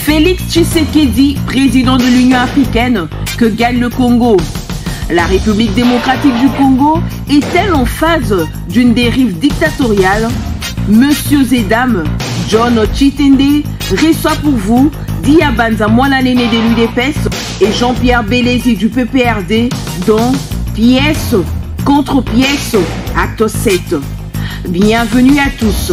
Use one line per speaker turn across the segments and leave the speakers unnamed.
Félix Tshisekedi, président de l'Union africaine, que gagne le Congo? La République démocratique du Congo est-elle en phase d'une dérive dictatoriale? Monsieur et dames, John Chitende reçoit pour vous Diabanza Mwananene de l'UDPS et Jean-Pierre Bélézy du PPRD dans Pièce contre pièce, acte 7. Bienvenue à tous.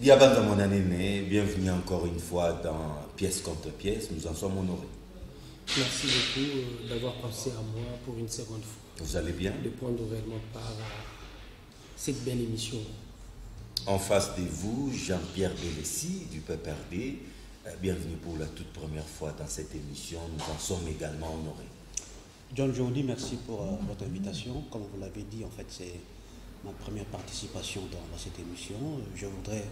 Diabanza Mwananene, bienvenue encore une fois dans Pièce contre pièce, nous en sommes honorés.
Merci beaucoup d'avoir pensé à moi pour une seconde fois.
Vous allez bien?
De prendre réellement part à cette belle émission.
En face de vous, Jean-Pierre Bélézy du PPRD. Bienvenue pour la toute première fois dans cette émission, nous en sommes également honorés.
John, je vous dis merci pour votre invitation. Comme vous l'avez dit, en fait, c'est ma première participation dans cette émission. Je voudrais,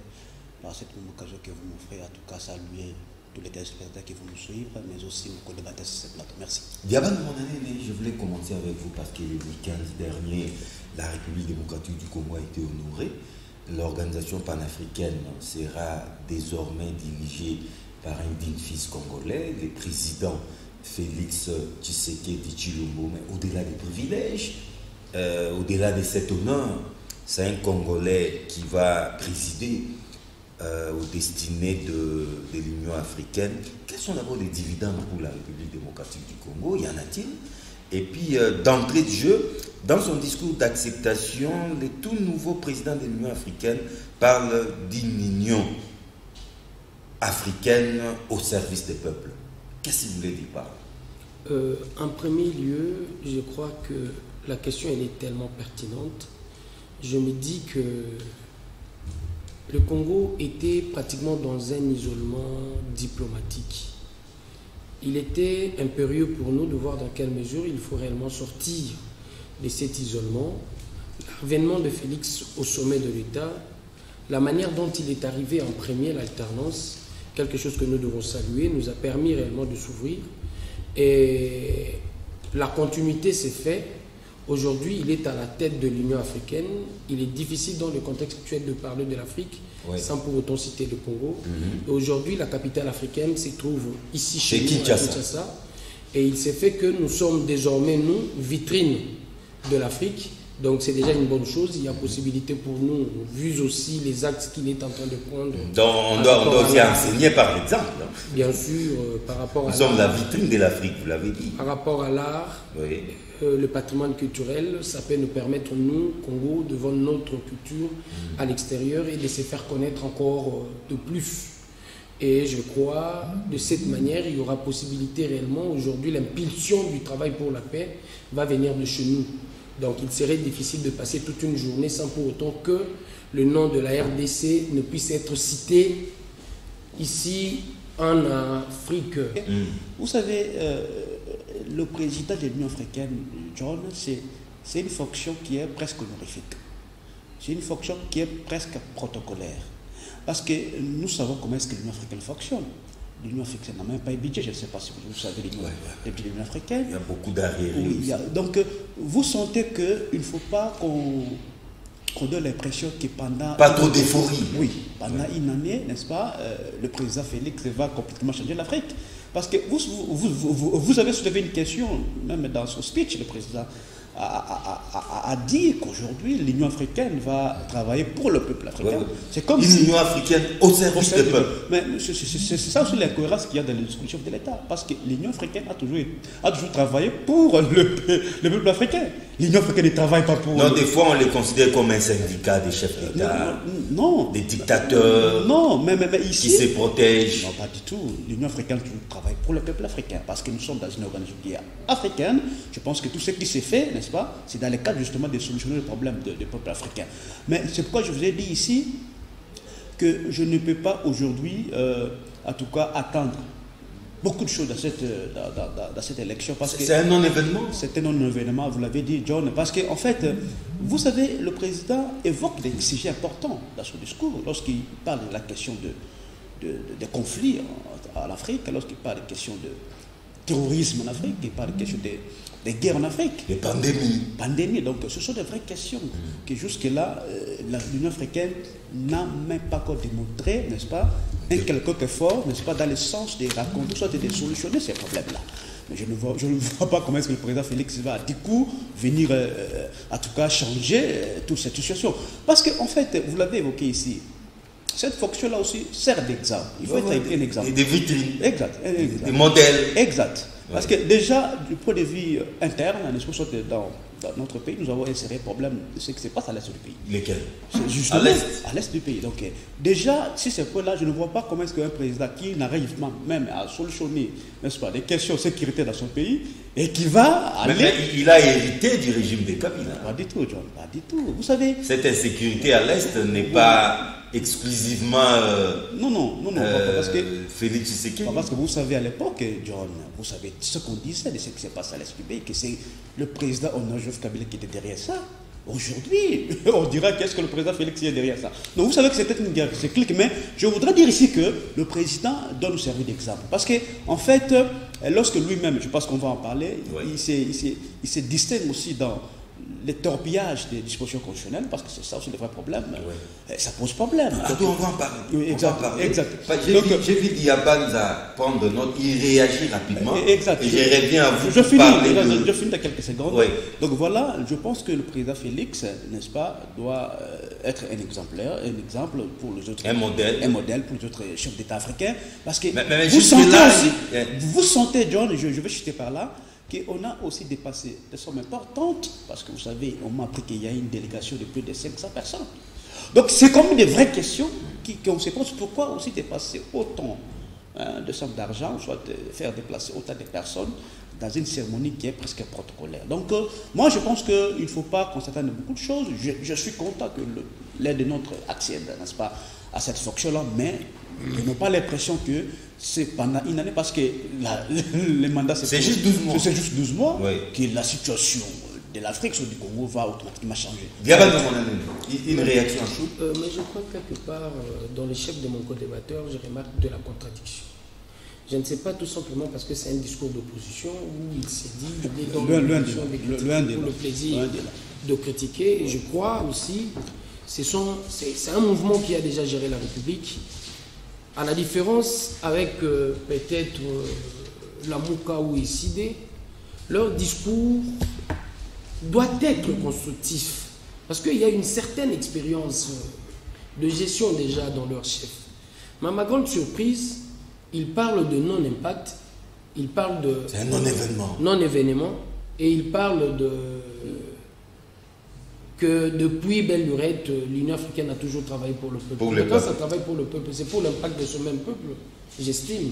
par cette même occasion que vous m'offrez, en tout cas saluer tous les téléspectateurs qui vont nous suivre, mais aussi nos co-débatteurs sur cette plateau. Merci.
Diabanza Mwananene, je voulais commencer avec vous parce que le week-end dernier, la République démocratique du Congo a été honorée. L'organisation panafricaine sera désormais dirigée par un digne fils congolais, le président Félix Tshisekedi Tshilombo. Mais au-delà des privilèges, au-delà de cet honneur, c'est un Congolais qui va présider aux destinées de l'Union africaine. Quels sont d'abord les dividendes pour la République démocratique du Congo? Y en a-t-il? Et puis, d'entrée de jeu, dans son discours d'acceptation, le tout nouveau président de l'Union africaine parle d'une union africaine au service des peuples. Qu'est-ce qu'il voulait dire par là?
En premier lieu, je crois que la question elle est tellement pertinente. Je me dis que le Congo était pratiquement dans un isolement diplomatique. Il était impérieux pour nous de voir dans quelle mesure il faut réellement sortir de cet isolement. L'avènement de Félix au sommet de l'État, la manière dont il est arrivé en premier, l'alternance, quelque chose que nous devons saluer, nous a permis réellement de s'ouvrir. Et la continuité s'est faite. Aujourd'hui, il est à la tête de l'Union africaine. Il est difficile dans le contexte actuel de parler de l'Afrique, oui, sans pour autant citer le Congo. Et aujourd'hui, la capitale africaine se trouve ici chez nous, à Kinshasa. Et il s'est fait que nous sommes désormais, nous, vitrine de l'Afrique. Donc c'est déjà une bonne chose. Il y a possibilité pour nous, vu aussi les actes qu'il est en train de prendre.
Donc on doit aussi enseigner par l'exemple.
Bien sûr, par rapport à...
Nous sommes la vitrine de l'Afrique, vous l'avez dit.
Par rapport à l'art, oui, le patrimoine culturel, ça peut nous permettre, nous, Congo, de vendre notre culture à l'extérieur et de se faire connaître encore de plus. Et je crois, de cette manière, il y aura possibilité réellement, aujourd'hui, l'impulsion du travail pour la paix va venir de chez nous. Donc il serait difficile de passer toute une journée sans pour autant que le nom de la RDC ne puisse être cité ici en Afrique.
Vous savez, le président de l'Union africaine, John, c'est une fonction qui est presque honorifique. C'est une fonction qui est presque protocolaire. Parce que nous savons comment est-ce que l'Union africaine fonctionne. L'Union africaine n'a même pas un budget, je ne sais pas si vous savez l'Union africaine.
Il y a beaucoup d'arriérés.
Oui, donc, vous sentez qu'il ne faut pas qu'on donne l'impression que pendant...
Pas trop d'euphorie.
Oui, pendant une année, n'est-ce pas, le président Félix va complètement changer l'Afrique. Parce que vous avez soulevé une question, même dans son speech, le président a dit qu'aujourd'hui, l'Union africaine va travailler pour le peuple africain.
Oui.
C'est comme
une Union africaine au service des peuples.
Mais c'est ça aussi l'incohérence qu'il y a dans les discours chefs de l'État. Parce que l'Union africaine a toujours travaillé pour le peuple africain. L'Union africaine ne travaille pas pour...
Non, des fois, on les considère comme un syndicat des chefs d'État.
Non.
Des dictateurs.
Non, mais ici...
Qui se protègent.
Non, pas du tout. L'Union africaine travaille pour le peuple africain. Parce que nous sommes dans une organisation qui est africaine. Je pense que tout ce qui s'est fait, n'est-ce pas, c'est dans le cadre justement de solutionner le problème du peuple africain. Mais c'est pourquoi je vous ai dit ici que je ne peux pas aujourd'hui, en tout cas, attendre beaucoup de choses dans cette élection.
C'est un non-événement.
C'est un non-événement, vous l'avez dit, John. Parce qu'en fait, vous savez, le président évoque des sujets importants dans son discours lorsqu'il parle de la question des conflits en Afrique, lorsqu'il parle des questions de terrorisme en Afrique, il parle de question des guerres en Afrique.
Les pandémies.
Donc ce sont des vraies questions que jusque-là, l'Union africaine n'a même pas encore démontré, n'est-ce pas, un quelconque effort, n'est-ce pas, dans le sens de raconter, soit de solutionner ces problèmes-là. Mais je ne vois pas comment est-ce que le président Félix va du coup venir, en tout cas, changer toute cette situation. Parce qu'en fait, vous l'avez évoqué ici, cette fonction-là aussi sert d'exemple. Il faut être un exemple.
Et des vitrines.
Exact.
Des modèles.
Exact. Parce que déjà, du point de vue interne, dans notre pays, nous avons un sérieux problème de ce qui se passe à l'est du pays.
Lesquels?
Justement, à l'est du pays. Donc, déjà, si ce point-là, je ne vois pas comment est-ce qu'un président qui n'arrive même à solutionner, n'est-ce pas, des questions de sécurité dans son pays, et qui va aller...
Mais il a hérité du régime de Kabila.
Pas du tout, John, pas du tout. Vous savez...
Cette insécurité à l'est n'est pas exclusivement
non, parce que
Félix Tshisekedi.
Parce que vous savez à l'époque, John, vous savez ce qu'on disait de ce qui s'est passé à l'est du pays, que c'est le président Honoré Joseph Kabila qui était derrière ça. Aujourd'hui, on dira qu'est-ce que le président Félix est derrière ça. Donc vous savez que c'était une guerre cyclique, mais je voudrais dire ici que le président doit nous servir d'exemple. Parce que, en fait, lorsque lui-même, je pense qu'on va en parler, il se distingue aussi dans les torpillages des dispositions constitutionnelles, parce que c'est ça aussi le vrai problème. Ça pose problème.
On va en parler.
Oui, exact.
J'ai vu Diabanza prendre note, il réagit rapidement.
Exact.
Et j'aimerais bien à vous
je finis
parler.
dans quelques secondes.
Oui.
Donc voilà, je pense que le président Félix, n'est-ce pas, doit être un exemplaire, un exemple pour les autres.
Un modèle
pour les autres chefs d'État africains. Parce que
mais
vous sentez, John, je vais chuter par là, qu'on a aussi dépassé des sommes importantes, parce que vous savez, on m'a appris qu'il y a une délégation de plus de 500 personnes. Donc c'est comme des vraies questions qu'on se pose. Pourquoi aussi dépasser autant de sommes d'argent, soit de faire déplacer autant de personnes dans une cérémonie qui est presque protocolaire. Donc moi je pense qu'il ne faut pas qu'on s'attende à beaucoup de choses. Je suis content que l'aide de notre accède, n'est-ce pas, à cette fonction-là, mais je n'ai pas l'impression que c'est pendant une année, parce que le mandat
c'est juste 12 mois.
C'est juste 12 mois que la situation de l'Afrique sur du Congo va automatiquement changer.
Une réaction chaude.
Mais je crois que quelque part, dans les chefs de mon co-débatteur, je remarque de la contradiction. Je ne sais pas, tout simplement parce que c'est un discours d'opposition où il s'est dit, je vais dans l'opposition pour le plaisir de critiquer. Et je crois aussi, c'est un mouvement qui a déjà géré la République. À la différence avec peut-être la Mouka ou Issidé, leur discours doit être constructif. Parce qu'il y a une certaine expérience de gestion déjà dans leur chef. Mais à ma grande surprise, ils parlent de non-impact, ils parlent de...
C'est un non-événement.
Non-événement, et ils parlent que depuis belle lurette, l'Union africaine a toujours travaillé pour le peuple. Quand ça travaille pour le peuple, c'est pour l'impact de ce même peuple, j'estime.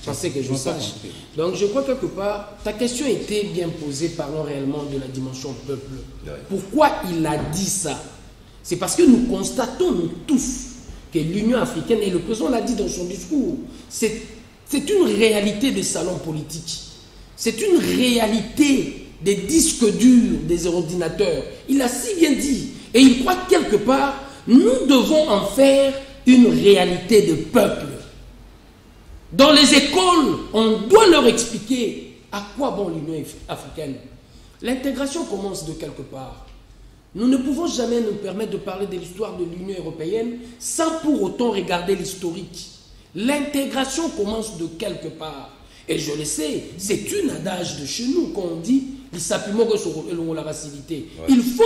Pensez que je sache. Donc je crois quelque part, ta question était bien posée, parlons réellement de la dimension peuple. Pourquoi il a dit ça? C'est parce que nous constatons, nous tous, que l'Union africaine, et le président l'a dit dans son discours, c'est une réalité des salons politiques. C'est une réalité des disques durs, des ordinateurs. Il a si bien dit. Et il croit que quelque part, nous devons en faire une réalité de peuple. Dans les écoles, on doit leur expliquer à quoi bon l'Union africaine. L'intégration commence de quelque part. Nous ne pouvons jamais nous permettre de parler de l'histoire de l'Union européenne sans pour autant regarder l'historique. L'intégration commence de quelque part. Et je le sais, c'est une adage de chez nous qu'on dit il faut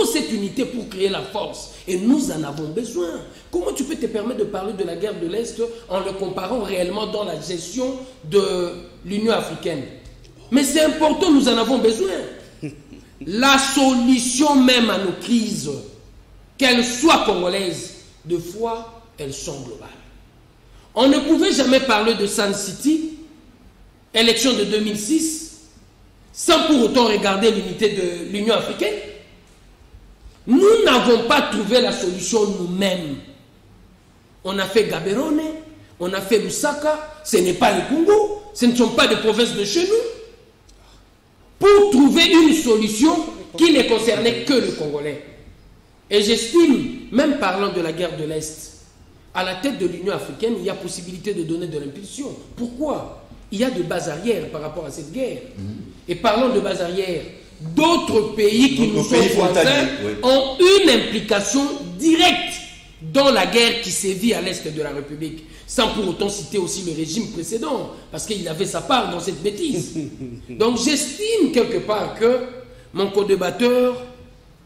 cette unité pour créer la force. Et nous en avons besoin. Comment tu peux te permettre de parler de la guerre de l'Est en le comparant réellement dans la gestion de l'Union africaine? Mais c'est important, nous en avons besoin. La solution même à nos crises, qu'elles soient congolaises, de fois, elles sont globales. On ne pouvait jamais parler de Sun City, élection de 2006, sans pour autant regarder l'unité de l'Union africaine. Nous n'avons pas trouvé la solution nous-mêmes. On a fait Gaborone, on a fait Lusaka, ce n'est pas le Congo, ce ne sont pas des provinces de chez nous. Pour trouver une solution qui ne concernait que le Congolais. Et j'estime, même parlant de la guerre de l'Est, à la tête de l'Union africaine, il y a possibilité de donner de l'impulsion. Pourquoi? il y a de base arrière par rapport à cette guerre. Et parlons de base arrière. D'autres pays qui nous sont voisins ont une implication directe dans la guerre qui sévit à l'est de la République, sans pour autant citer aussi le régime précédent, parce qu'il avait sa part dans cette bêtise. Donc j'estime quelque part que mon co-débatteur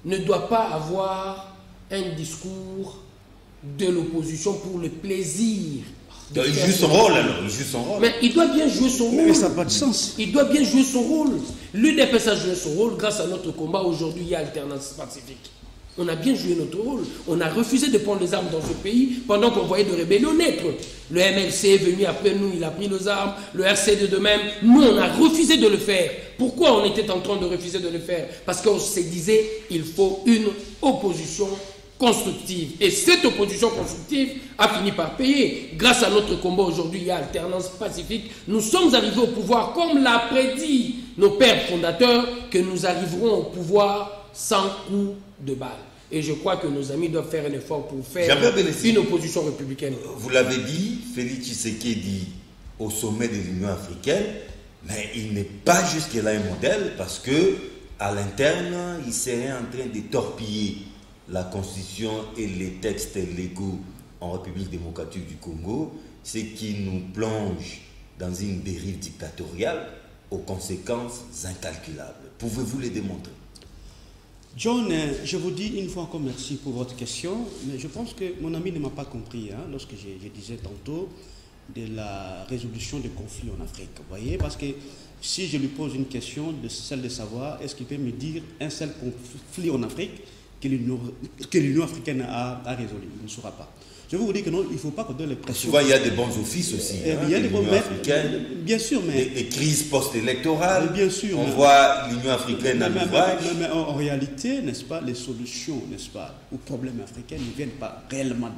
ne doit pas avoir un discours de l'opposition pour le plaisir.
Il joue son rôle alors, il joue son rôle.
Mais il doit bien jouer son rôle.
Mais ça n'a pas de sens.
Il doit bien jouer son rôle. L'UDPS a joué son rôle grâce à notre combat. Aujourd'hui, il y a alternance pacifique. On a bien joué notre rôle. On a refusé de prendre les armes dans ce pays pendant qu'on voyait de rébellions naître. Le MLC est venu après nous, il a pris les armes. Le RCD de même. Nous, on a refusé de le faire. Pourquoi on était en train de refuser de le faire? Parce qu'on se disait, il faut une opposition constructive. Et cette opposition constructive a fini par payer. Grâce à notre combat aujourd'hui, il y a alternance pacifique. Nous sommes arrivés au pouvoir, comme l'a prédit nos pères fondateurs, que nous arriverons au pouvoir sans coup de balle. Et je crois que nos amis doivent faire un effort pour faire une opposition républicaine.
Vous l'avez dit, Félix Tshisekedi au sommet de l'Union africaine, mais il n'est pas jusque-là un modèle parce que à l'interne, il serait en train de torpiller la Constitution et les textes légaux en République démocratique du Congo, ce qui nous plonge dans une dérive dictatoriale aux conséquences incalculables. Pouvez-vous les démontrer?
John, je vous dis une fois encore merci pour votre question, mais je pense que mon ami ne m'a pas compris lorsque je disais tantôt de la résolution des conflits en Afrique. Vous voyez, parce que si je lui pose une question, celle de savoir, est-ce qu'il peut me dire un seul conflit en Afrique que l'Union africaine a résolu? Il ne saura pas. Je veux vous dire que non, il ne faut pas qu'on donne les pressions.
Souvent, il y a des bons offices aussi.
Il y a des bons
africaines.
Bien sûr, mais.
Les crises post-électorales.
Bien sûr.
On voit l'Union africaine à l'ouvrage.
Mais en réalité, n'est-ce pas, les solutions, n'est-ce pas, aux problèmes africains ne viennent pas réellement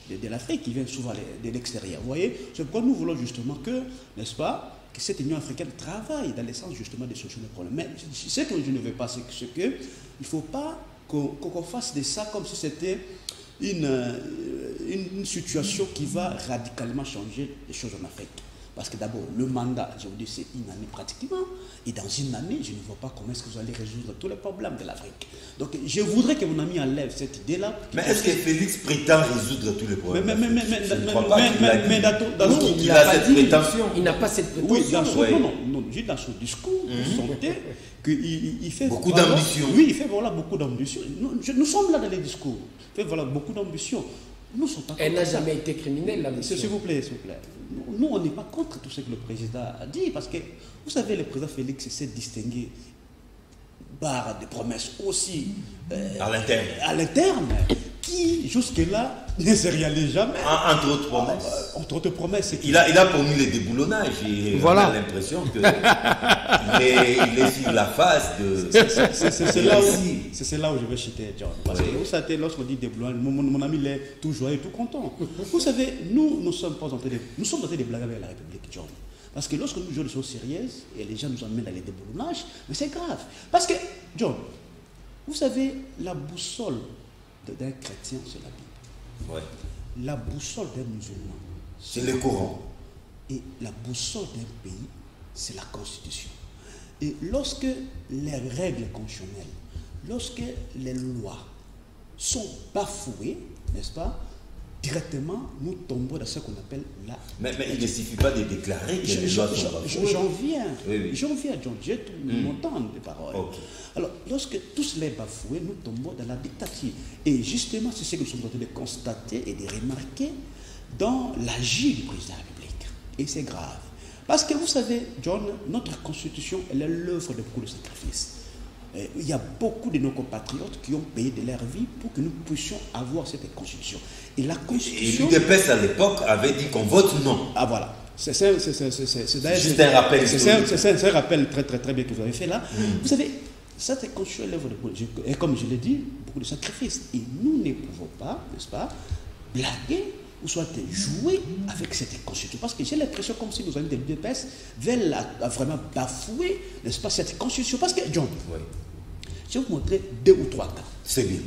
de l'Afrique, ils viennent souvent de l'extérieur. Vous voyez, c'est pourquoi nous voulons justement que, n'est-ce pas, que cette Union africaine travaille dans le sens justement des solutions des problèmes. Mais ce que je ne veux pas, c'est que il ne faut pas qu'on fasse de ça comme si c'était une situation qui va radicalement changer les choses en Afrique. Parce que d'abord, le mandat, je vous dis, c'est une année pratiquement. Et dans une année, je ne vois pas comment est-ce que vous allez résoudre tous les problèmes de l'Afrique. Donc, je voudrais que mon ami enlève cette idée-là.
Mais est-ce que Félix prétend résoudre tous les problèmes?
Il a cette prétention. Il n'a pas cette prétention.
Oui, dans son discours, vous sentez qu'il fait
beaucoup d'ambition.
Oui, il fait voilà beaucoup d'ambition. Nous sommes là dans les discours. Il fait voilà beaucoup d'ambition.
Elle n'a jamais été criminelle, la mission.
S'il vous plaît, s'il vous plaît. Nous, on n'est pas contre tout ce que le président a dit, parce que, vous savez, le président Félix s'est distingué par des promesses aussi à l'interne, qui, jusque-là, ne se réalisent jamais.
Entre autres promesses.
Entre autres promesses.
Il a promis les déboulonnages, et voilà. On a l'impression qu'il est sur la phase de...
C'est là où je veux citer John. Parce que vous savez, lorsqu'on dit déboulonnage, mon ami il est tout joyeux, tout content. Vous savez, nous sommes en train de blaguer avec la République, John. Parce que lorsque nous jouons des choses sérieuses, et les gens nous emmènent dans les déboulonnages, mais c'est grave. Parce que, John, vous savez, la boussole d'un chrétien, c'est la Bible.
Ouais.
La boussole d'un musulman,
c'est le Coran.
Et la boussole d'un pays, c'est la Constitution. Et lorsque les règles constitutionnelles, lorsque les lois sont bafouées, n'est-ce pas, directement, nous tombons dans ce qu'on appelle la...
Mais il ne suffit pas de déclarer que les lois sont bafouées.
J'en viens, John, j'ai tout mon temps de parole.
Okay.
Alors, lorsque tout cela est bafoué, nous tombons dans la dictature. Et justement, c'est ce que nous sommes en train de constater et de remarquer dans l'agir du président de la République. Et c'est grave. Parce que vous savez, John, notre constitution, elle est l'œuvre de beaucoup de sacrifices. Il y a beaucoup de nos compatriotes qui ont payé de leur vie pour que nous puissions avoir cette constitution. Et la constitution...
Et l'UDPS à l'époque avait dit qu'on vote non.
Ah voilà. C'est
juste un rappel.
C'est un rappel très très très bien que vous avez fait là. Vous savez, cette constitution est l'œuvre de beaucoup, et comme je l'ai dit, beaucoup de sacrifices. Et nous ne pouvons pas, n'est-ce pas, blaguer ou soit jouer avec cette constitution. Parce que j'ai l'impression comme si nos amis de l'UDPS veulent vraiment bafouer, n'est-ce pas, cette constitution. Parce que, John, je vais vous montrer 2 ou 3 cas.
C'est bien.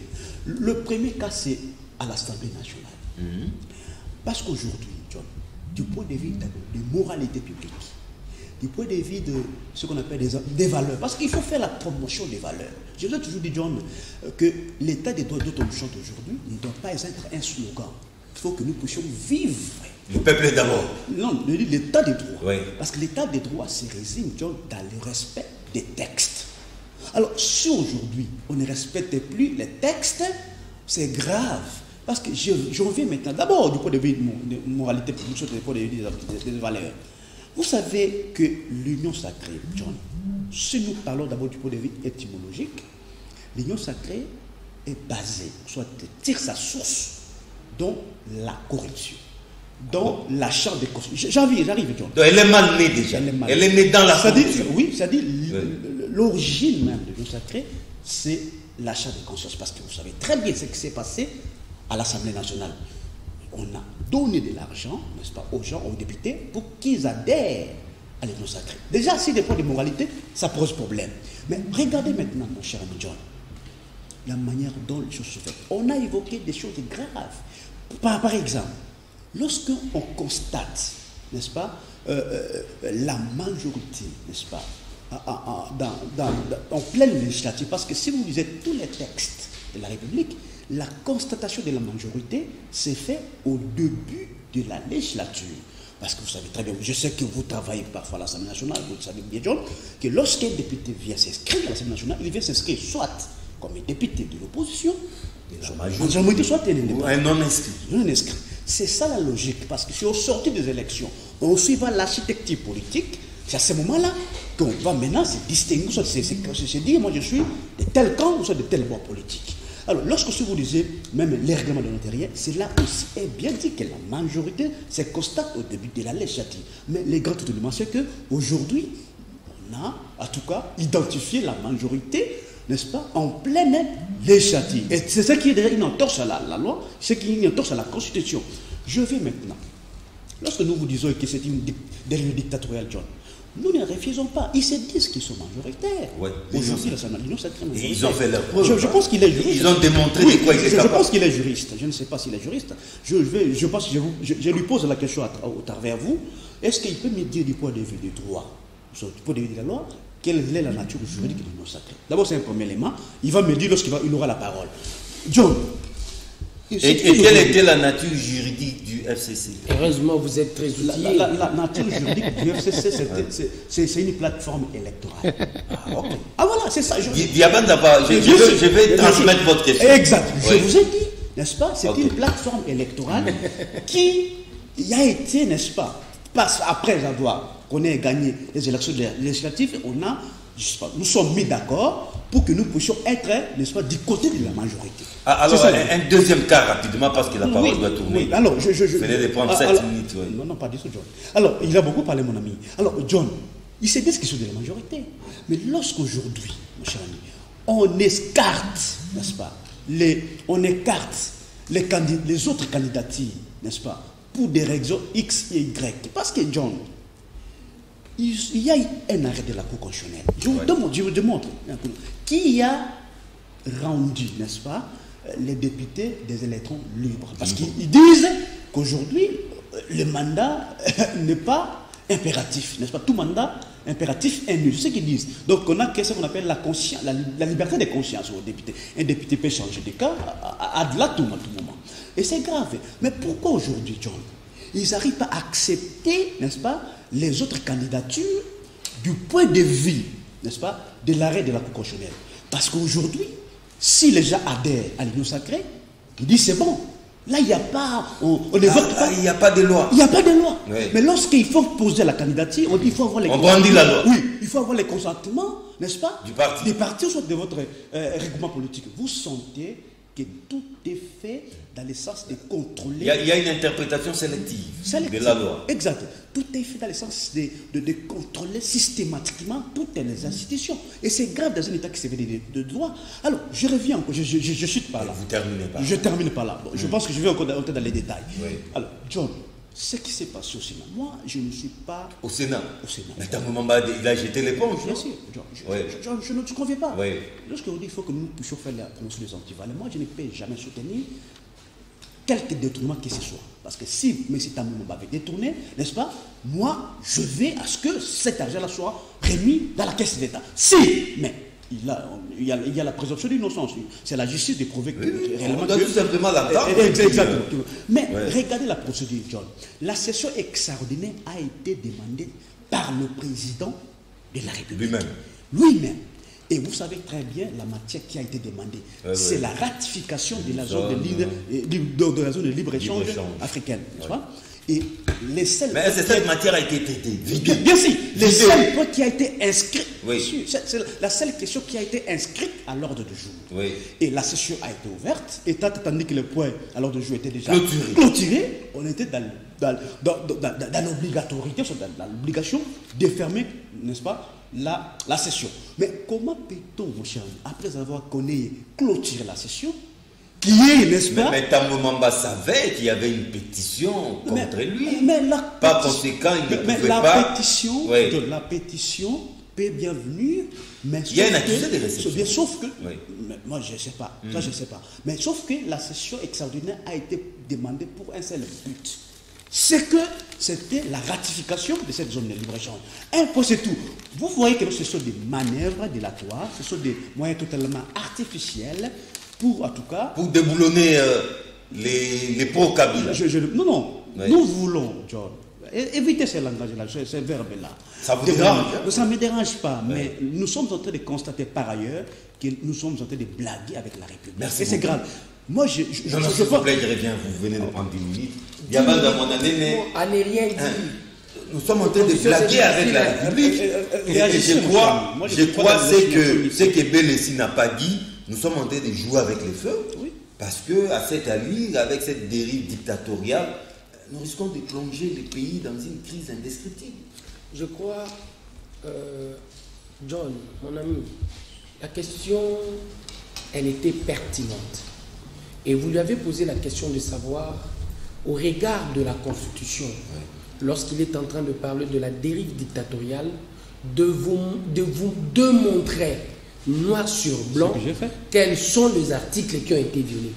Le premier cas, c'est à l'Assemblée nationale. Parce qu'aujourd'hui, John, du point de vue de moralité publique, du point de vue de ce qu'on appelle des valeurs. Parce qu'il faut faire la promotion des valeurs. Je vous ai toujours dit, John, que l'état des droits dont on chante aujourd'hui ne doit pas être un slogan. Il faut que nous puissions vivre.
Le peuple d'abord.
Non, l'état des droits.
Oui.
Parce que l'état des droits se résume, John, dans le respect des textes. Alors, si aujourd'hui, on ne respecte plus les textes, c'est grave. Parce que j'en viens maintenant, d'abord du point de vue de moralité, du point de vue des valeurs. Vous savez que l'union sacrée, John, si nous parlons d'abord du point de vue étymologique, l'union sacrée est basée, soit tire sa source dans la corruption, dans la charte des constitutions. J'arrive, John.
Donc elle est mal née déjà. Elle est née dans la corruption.
Oui, c'est-à-dire l'origine même de l'union sacrée, c'est la charte des consciences. Parce que vous savez très bien ce qui s'est passé à l'Assemblée nationale. On a donné de l'argent, n'est-ce pas, aux gens, aux députés, pour qu'ils adhèrent à l'union sacrée. Déjà, si des points de moralité, ça pose problème. Mais regardez maintenant, mon cher ami John, la manière dont les choses se font. On a évoqué des choses graves. Par exemple, lorsque on constate, n'est-ce pas, la majorité, n'est-ce pas, en pleine législative, parce que si vous lisez tous les textes de la République, la constatation de la majorité s'est faite au début de la législature. Parce que vous savez très bien, je sais que vous travaillez parfois à l'Assemblée nationale, vous savez bien, John, que lorsqu'un député vient s'inscrire à l'Assemblée nationale, il vient s'inscrire soit comme un député de l'opposition, soit un non-inscrit. C'est ça la logique, parce que si on sortit des élections, on suivra l'architecture politique, c'est à ce moment-là qu'on va maintenant se distinguer, se dire, moi je suis de tel camp ou soit de tel bord politique. Alors, lorsque vous lisez même les règlements de l'intérieur, c'est là aussi est bien dit que la majorité se constate au début de la législature. Mais les grands éléments, c'est qu'aujourd'hui, on a, en tout cas, identifié la majorité, n'est-ce pas, en pleine législature. Et c'est ce qui est déjà une entorse à la loi, c'est qui est une entorse à la Constitution. Je vais maintenant. Lorsque nous vous disons que c'est une dérive dictatoriale, John, nous ne refusons pas. Ils se disent qu'ils sont majoritaires.
Ouais,
aujourd'hui, l'Union sacrée majoritaire.
Ils ont fait leur preuve.
Je pense qu'il est juriste.
Ils ont démontré de quoi il est capable.
Je pense qu'il est juriste. Je ne sais pas s'il est juriste. Je pense que je lui pose la question au travers vous. Est-ce qu'il peut me dire du point de vue du droit, du point de vue de la loi, quelle est la nature juridique de l'Union sacrée? D'abord, c'est un premier élément. Il va me dire lorsqu'il aura la parole. John.
Et quelle était la nature juridique du FCC?
Heureusement, vous êtes très outillé.
La nature juridique du FCC, c'est une plateforme électorale. Ah, okay. Ah voilà, c'est ça.
Je vais transmettre votre question.
Exact. Je vous ai dit, n'est-ce pas, c'est une plateforme électorale qui a été, n'est-ce pas, après avoir qu'on ait gagné les élections législatives, nous sommes mis d'accord pour que nous puissions être, n'est-ce pas, du côté de la majorité.
Alors, ça, un deuxième cas rapidement, parce que la parole doit tourner.
Oui. Alors,
Venez de prendre 7 minutes. Oui.
Non, pas du tout, John. Alors, il a beaucoup parlé, mon ami. Alors, John, il sait bien ce qu'ils sont de la majorité. Mais lorsqu'aujourd'hui, mon cher ami, on écarte, n'est-ce pas, on écarte les autres candidatures, n'est-ce pas, pour des raisons X et Y. Parce que, John, il y a un arrêt de la Cour constitutionnelle. Je vous démontre qui a rendu, n'est-ce pas, les députés des électrons libres. Parce qu'ils disent qu'aujourd'hui, le mandat n'est pas impératif, n'est-ce pas? Tout mandat impératif est nul. C'est ce qu'ils disent. Donc on a ce qu'on appelle la liberté de conscience aux députés. Un député peut changer de cas à tout moment. Et c'est grave. Mais pourquoi aujourd'hui, John, ils n'arrivent pas à accepter, n'est-ce pas, les autres candidatures du point de vue, n'est-ce pas, de l'arrêt de la Cour constitutionnelle? Parce qu'aujourd'hui, si les gens adhèrent à l'Union sacrée, ils disent c'est bon. Là, il n'y a pas, on ne vote pas.
Il n'y a pas de loi.
Il n'y a pas de loi.
Oui.
Mais lorsqu'il faut poser la candidature, on dit il faut avoir les
consentements. On brandit la loi.
Oui, il faut avoir les consentements, n'est-ce pas,
du parti.
Des partis, soit de votre règlement politique. Vous sentez que tout est fait dans le sens de contrôler.
Il y a une interprétation sélective de la loi.
Exact. Tout est fait dans le sens de contrôler systématiquement toutes les institutions. Et c'est grave dans un État qui se fait de droit. Alors, je reviens encore, je chute par là.
Vous terminez par là.
Je termine par là. Bon, je pense que je vais encore entrer dans les détails.
Oui.
Alors, John, ce qui s'est passé au Sénat, moi, je ne suis pas...
Au Sénat. Mais
Tamboumamba,
il a jeté l'éponge.
Bien sûr. Je ne te conviens pas.
Oui.
Lorsque on dit qu'il faut que nous puissions faire la promotion des antivales, moi, je ne peux jamais soutenir quelque détournement que ce soit. Parce que si M. Tambou m'avait détourné, n'est-ce pas, moi, je vais à ce que cet argent-là soit remis dans la caisse d'État. Si, mais il y a la présomption d'innocence. C'est la justice de prouver que réellement...
On doit tout simplement l'attendre.
Exactement. Mais regardez la procédure, John. La session extraordinaire a été demandée par le président de la République. Lui-même. Et vous savez très bien la matière qui a été demandée. C'est la ratification de la zone de libre-échange africaine. N'est-ce pas? Et les seuls
mais cette matière a été traitée.
Bien sûr. Les seuls points qui a été inscrit. C'est la seule question qui a été inscrite à l'ordre du jour. Et la session a été ouverte. Et tandis que les points à l'ordre du jour étaient déjà clôturés, on était dans l'obligatorité, dans l'obligation de fermer, n'est-ce pas, la session. Mais comment peut-on, mon cher, après avoir clôturé la session, qui est, n'est-ce pas?
Mais Tambou Mamba savait qu'il y avait une pétition contre lui.
Par
conséquent, il ne pouvait pas...
La pétition peut bien venir, mais
il y a une accusé de réception.
Sauf que, moi je ne sais pas, ça je ne sais pas, mais sauf que la session extraordinaire a été demandée pour un seul but. C'est que c'était la ratification de cette zone de libre-échange. Un peu c'est tout. Vous voyez que ce sont des manœuvres dilatoires, ce sont des moyens totalement artificiels pour, en tout cas...
Pour déboulonner les pro-Kabila.
Non. Nous voulons, John, évitez ce langage-là, ces verbes-là.
Ça vous dérange?
Ça ne me dérange pas, mais nous sommes en train de constater par ailleurs que nous sommes en train de blaguer avec la République.
Merci
et c'est grave. Moi,
s'il vous plaît, je reviens, vous venez de prendre 10 minutes. Il y a pas dans mon année, mais...
Allez, rien dit.
Nous sommes en train de blaguer avec la République. Et je crois ce que Belessi n'a pas dit, nous sommes en train de jouer avec les feux. Parce qu'à cette allure, avec cette dérive dictatoriale, nous risquons de plonger le pays dans une crise indescriptible.
Je crois, John, mon ami, la question, elle était pertinente. Et vous lui avez posé la question de savoir, au regard de la Constitution, lorsqu'il est en train de parler de la dérive dictatoriale, de montrer noir sur blanc quels sont les articles qui ont été violés.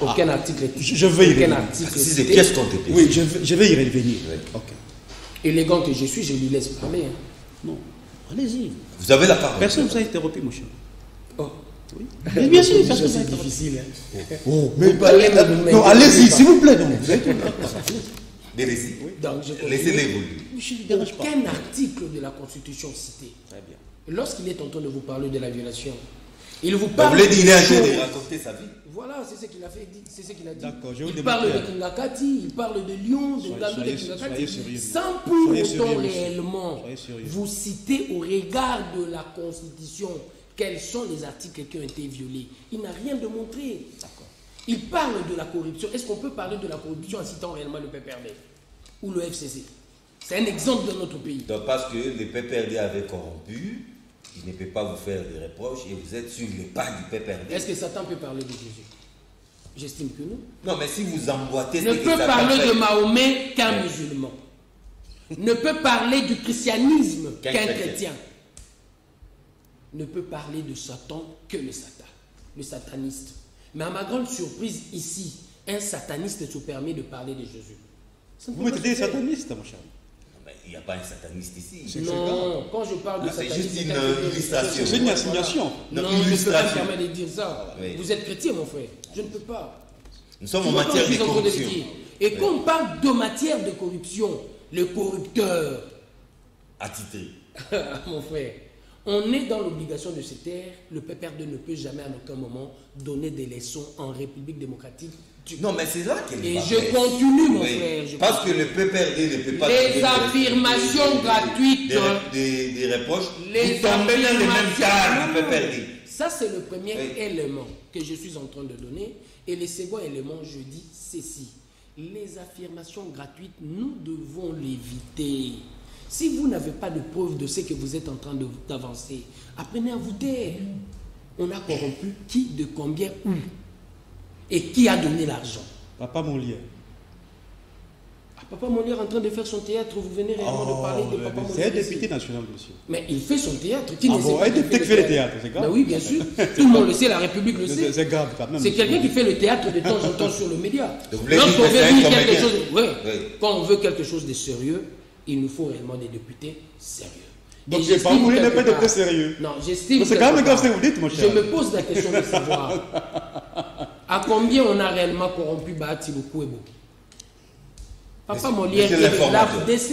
Aucun article.
Je vais y revenir.
C'est des pièces qu'on te
Oui, je vais y revenir. Okay.
Élégant que je suis, je lui laisse parler.
Non, allez-y.
Vous avez la parole.
Personne ne vous a interrompu, mon cher.
Oui.
Mais bien sûr,
c'est difficile.
Mais non, allez-y, s'il vous plaît.
Laissez-les évoluer.
Aucun article de la Constitution cité.
Très bien.
Lorsqu'il est en train de vous parler de la violation, il vous parle.
Vous voulez dire, il est en train de raconter sa vie.
Voilà, c'est ce qu'il a fait, c'est ce qu'il a dit.
Il
parle de Kingakati, il parle de Lyon, de Gandou, de Kingakati, sans pour autant réellement vous citer au regard de la Constitution quels sont les articles qui ont été violés. Il n'a rien de montré. Il parle de la corruption. Est-ce qu'on peut parler de la corruption en citant réellement le PPRD ou le FCC? C'est un exemple de notre pays.
Donc parce que le PPRD avait corrompu, il ne peut pas vous faire des reproches et vous êtes sur les pas du PPRD.
Est-ce que Satan peut parler de Jésus? J'estime que non.
Non, mais si vous emboîtez...
Ne peut parler de Mahomet qu'un musulman. Ne peut parler du christianisme qu'un chrétien. Ne peut parler de Satan que le Satan, le sataniste. Mais à ma grande surprise ici, un sataniste se permet de parler de Jésus.
Vous mettez sataniste, mon cher.
Il n'y a pas un sataniste ici.
Non, quand je parle de sataniste,
c'est juste une illustration.
C'est une assignation.
Non, je ne peux pas me permettre de dire ça. Oui. Vous êtes chrétien, mon frère. Je ne peux pas.
Nous sommes en matière de corruption.
Et quand on parle de matière de corruption, le corrupteur...
Attitré.
Mon frère, on est dans l'obligation de se taire. Le PPRD ne peut jamais à aucun moment donner des leçons en République démocratique.
Non, mais c'est là qu'elle
Et je continue, mon frère.
Parce que le PPRD ne peut pas...
Les affirmations gratuites...
Des reproches.
Les
vous tombez dans le même cas du PPRD.
Ça, c'est le premier élément que je suis en train de donner. Et le second élément, je dis ceci. Les affirmations gratuites, nous devons l'éviter. Si vous n'avez pas de preuve de ce que vous êtes en train d'avancer, apprenez à vous taire. On a corrompu qui, de combien, où? Et qui a donné l'argent?
Papa Molière.
Papa Molière en train de faire son théâtre, vous venez réellement de parler de Papa Molière.
C'est un député national, monsieur.
Mais il fait son théâtre.
Qui un député qui fait le théâtre, c'est grave.
Ben oui, bien sûr. Tout le monde le sait, la République le sait.
C'est grave quand même.
C'est quelqu'un qui fait le théâtre de temps en temps sur le média.
Lorsqu'on
quand on veut quelque chose de sérieux, il nous faut réellement des députés sérieux.
Donc c'est pas Molière n'est pas député sérieux.
Non, j'estime.
C'est quand même grave ce que vous dites, mon cher.
Je me pose la question de savoir à combien on a réellement corrompu Bahati Lukwebo. Papa Molière est de l'AFDC.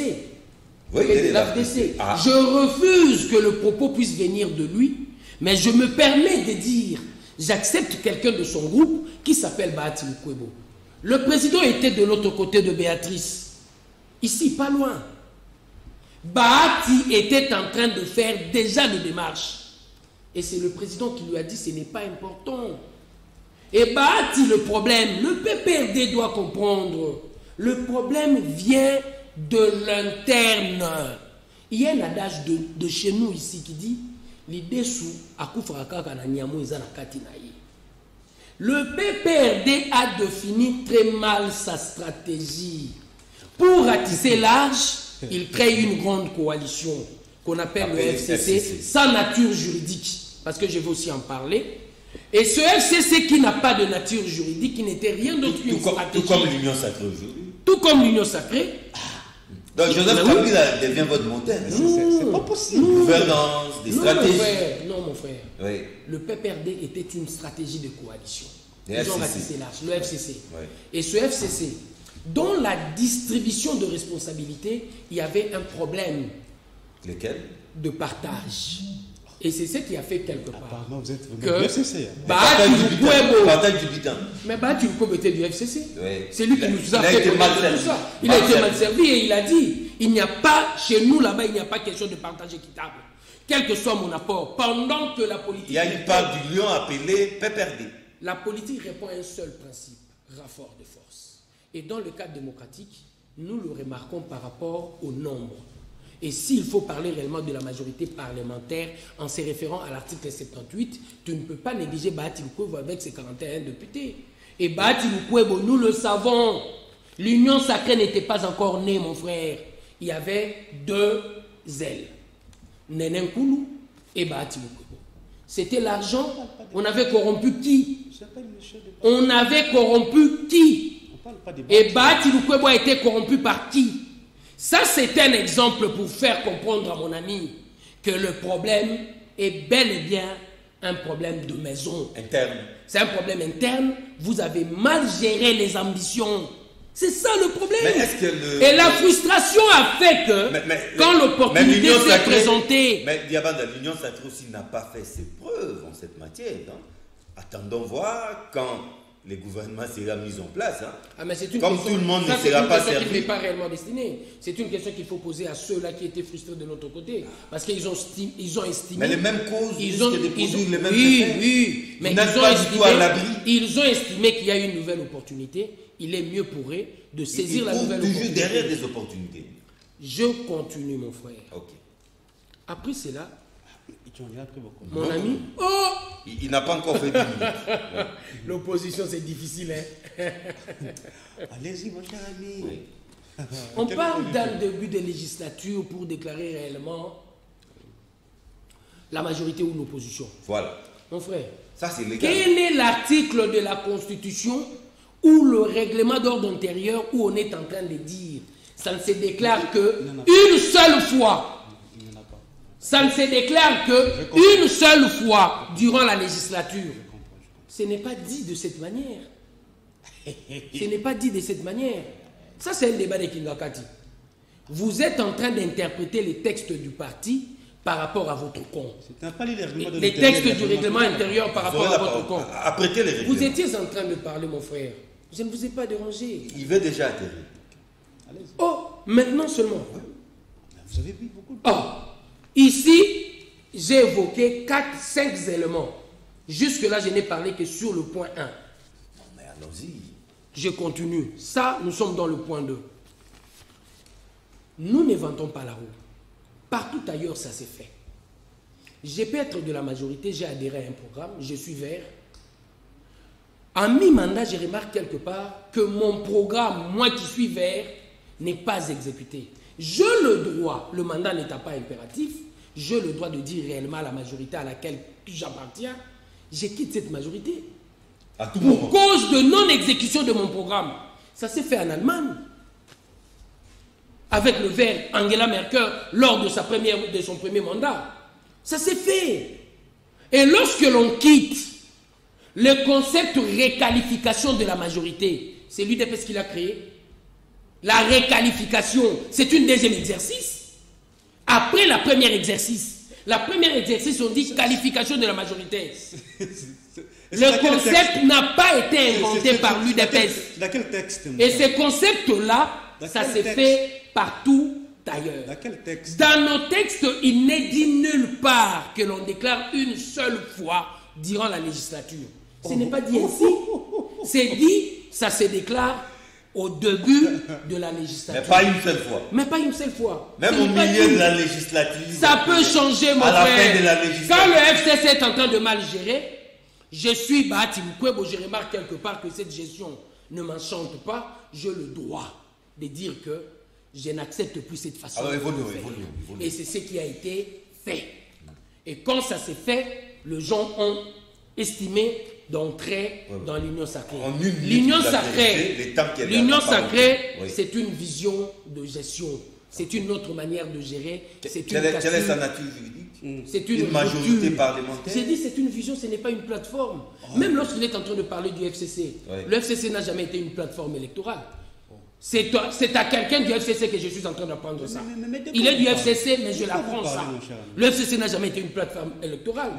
Oui,
Je refuse que le propos puisse venir de lui, mais je me permets de dire, j'accepte quelqu'un de son groupe qui s'appelle Bahati Lukwebo. Le président était de l'autre côté de Béatrice, ici, pas loin. Bahati était en train de faire déjà des démarches. Et c'est le président qui lui a dit ce n'est pas important. Et Bahati, le problème, le PPRD doit comprendre, le problème vient de l'interne. Il y a un adage de chez nous ici qui dit l'idée sous le PPRD a défini très mal sa stratégie. Pour ratisser large, il crée une grande coalition qu'on appelle le FCC, sans nature juridique. Parce que je vais aussi en parler. Et ce FCC qui n'a pas de nature juridique, qui n'était rien d'autre qu'une stratégie.
Tout comme l'Union Sacrée aujourd'hui.
Tout comme l'Union Sacrée.
Donc Joseph Kabila devient votre montagne.
C'est pas possible.
Gouvernance, des stratégies.
Non, mon frère.
Oui.
Le PPRD était une stratégie de coalition.
Le
Ils ont
FCC.
ratissé large, le FCC.
Oui.
Et ce FCC, dans la distribution de responsabilités, il y avait un problème.
Lequel?
De partage. Et c'est ce qui a fait quelque part.
Apparemment, vous êtes
que
du FCC.
Bahati Lukwebo.
Partage du bitan.
Mais Bahati Lukwebo était du FCC.
Oui.
C'est lui qui nous a
Il a
fait
été mal
connaître tout
servi.
ça. Il a été mal servi et il a dit il n'y a pas, chez nous là-bas, il n'y a pas question de partage équitable. Quel que soit mon apport, pendant que la politique.
Il y a une part du lion appelée PPRD.
La politique répond à un seul principe, rapport de force. Et dans le cadre démocratique, nous le remarquons par rapport au nombre. Et s'il faut parler réellement de la majorité parlementaire en se référant à l'article 78, tu ne peux pas négliger Bahati Lukwebo avec ses 41 députés. Et Bahati Lukwebo, nous le savons, l'Union Sacrée n'était pas encore née, mon frère. Il y avait deux ailes, Nenen Koulou et Bahati Lukwebo. C'était l'argent. On avait corrompu qui? On avait corrompu qui? Et Bahati Lukwebo a été corrompu par qui? Ça, c'est un exemple pour faire comprendre à mon ami que le problème est bel et bien un problème de maison.
Interne.
C'est un problème interne. Vous avez mal géré les ambitions. C'est ça le problème.
Mais est-ce que
Et la frustration a fait que, quand l'opportunité s'est présentée...
Mais Diabanda, l'Union Sacrée aussi n'a pas fait ses preuves en cette matière. Hein. Attendons voir quand les gouvernements seront mis en place. Hein.
Ah, mais c'est une
comme
question,
tout le monde
ça,
ne sera pas servi.
C'est une question qui n'est pas réellement destinée. C'est une question qu'il faut poser à ceux-là qui étaient frustrés de l'autre côté. Parce qu'ils ont estimé...
Mais les mêmes causes,
ils ont,
les mêmes
oui, mais ils ont estimé qu'il y a une nouvelle opportunité. Il est mieux pour eux de saisir la nouvelle opportunité.
Toujours derrière des opportunités.
Je continue, mon frère.
Ok.
Après cela,
mon
ami,
il n'a pas encore fait 10 minutes.
L'opposition, c'est difficile, hein.
Allez-y, mon cher ami.
Oui. On parle d'un début de législature pour déclarer réellement la majorité ou l'opposition.
Voilà.
Mon frère,
ça c'est légal.
Quel est l'article de la Constitution ou le règlement d'ordre intérieur où on est en train de dire ça ne se déclare que une seule fois. Ça ne se déclare que une seule fois durant la législature. Ce n'est pas dit de cette manière. Ce n'est pas dit de cette manière. Ça, c'est un débat de Kingakati. Vous êtes en train d'interpréter les textes du parti par rapport à votre compte. Les textes du règlement intérieur par rapport à votre compte.
Apprêtez les règlements.
Vous étiez en train de parler, mon frère. Je ne vous ai pas dérangé.
Il veut déjà atterrir.
Oh, maintenant seulement.
Vous avez vu beaucoup de...
Oh, ici, j'ai évoqué 4-5 éléments. Jusque-là, je n'ai parlé que sur le point 1.
Non, mais allons-y.
Je continue. Ça, nous sommes dans le point 2. Nous n'inventons pas la roue. Partout ailleurs, ça s'est fait. J'ai pu être de la majorité, j'ai adhéré à un programme, je suis vert. En mi-mandat, je remarque quelque part que mon programme, moi qui suis vert, n'est pas exécuté, j'ai le droit, le mandat n'étant pas impératif, j'ai le droit de dire réellement à la majorité à laquelle j'appartiens, je quitte cette majorité.
À tout
Pour
moment.
cause de non-exécution de mon programme. Ça s'est fait en Allemagne. Avec le vert Angela Merkel lors de son premier mandat. Ça s'est fait. Et lorsque l'on quitte le concept réqualification de la majorité, c'est l'UDPS qui l'a créé. La réqualification, c'est un deuxième exercice. Après la première exercice, on dit qualification de la majorité. Le concept n'a pas été inventé par l'UDPS.
Dans quel texte?
Et ce concept-là, ça s'est fait partout ailleurs.
Dans quel texte?
Dans nos textes, il n'est dit nulle part que l'on déclare une seule fois durant la législature. Ce n'est pas dit ainsi. C'est dit, ça se déclare au début de la législature.
Mais pas une seule fois.
Mais pas une seule fois.
Même
Ce
au
n'est pas
milieu
dit.
de la législature.
Ça peut changer, mon
à la
frère.
fin de la législature.
Quand le FCC est en train de mal gérer, je suis Bahati Mkwebo, je remarque quelque part que cette gestion ne m'enchante pas, j'ai le droit de dire que je n'accepte plus cette façon
Alors,
de
évolue.
faire. Et c'est ce qui a été fait. Et quand ça s'est fait, les gens ont estimé d'entrer dans l'union sacrée. L'union sacrée, c'est une vision de gestion. C'est une autre manière de gérer.
Quelle est sa nature juridique?
C'est
une majorité parlementaire.
J'ai dit c'est une vision, ce n'est pas une plateforme. Même lorsqu'il est en train de parler du FCC, le FCC n'a jamais été une plateforme électorale. C'est à quelqu'un du FCC que je suis en train d'apprendre ça. Il est du FCC, mais je l'apprends ça. Le FCC n'a jamais été une plateforme électorale.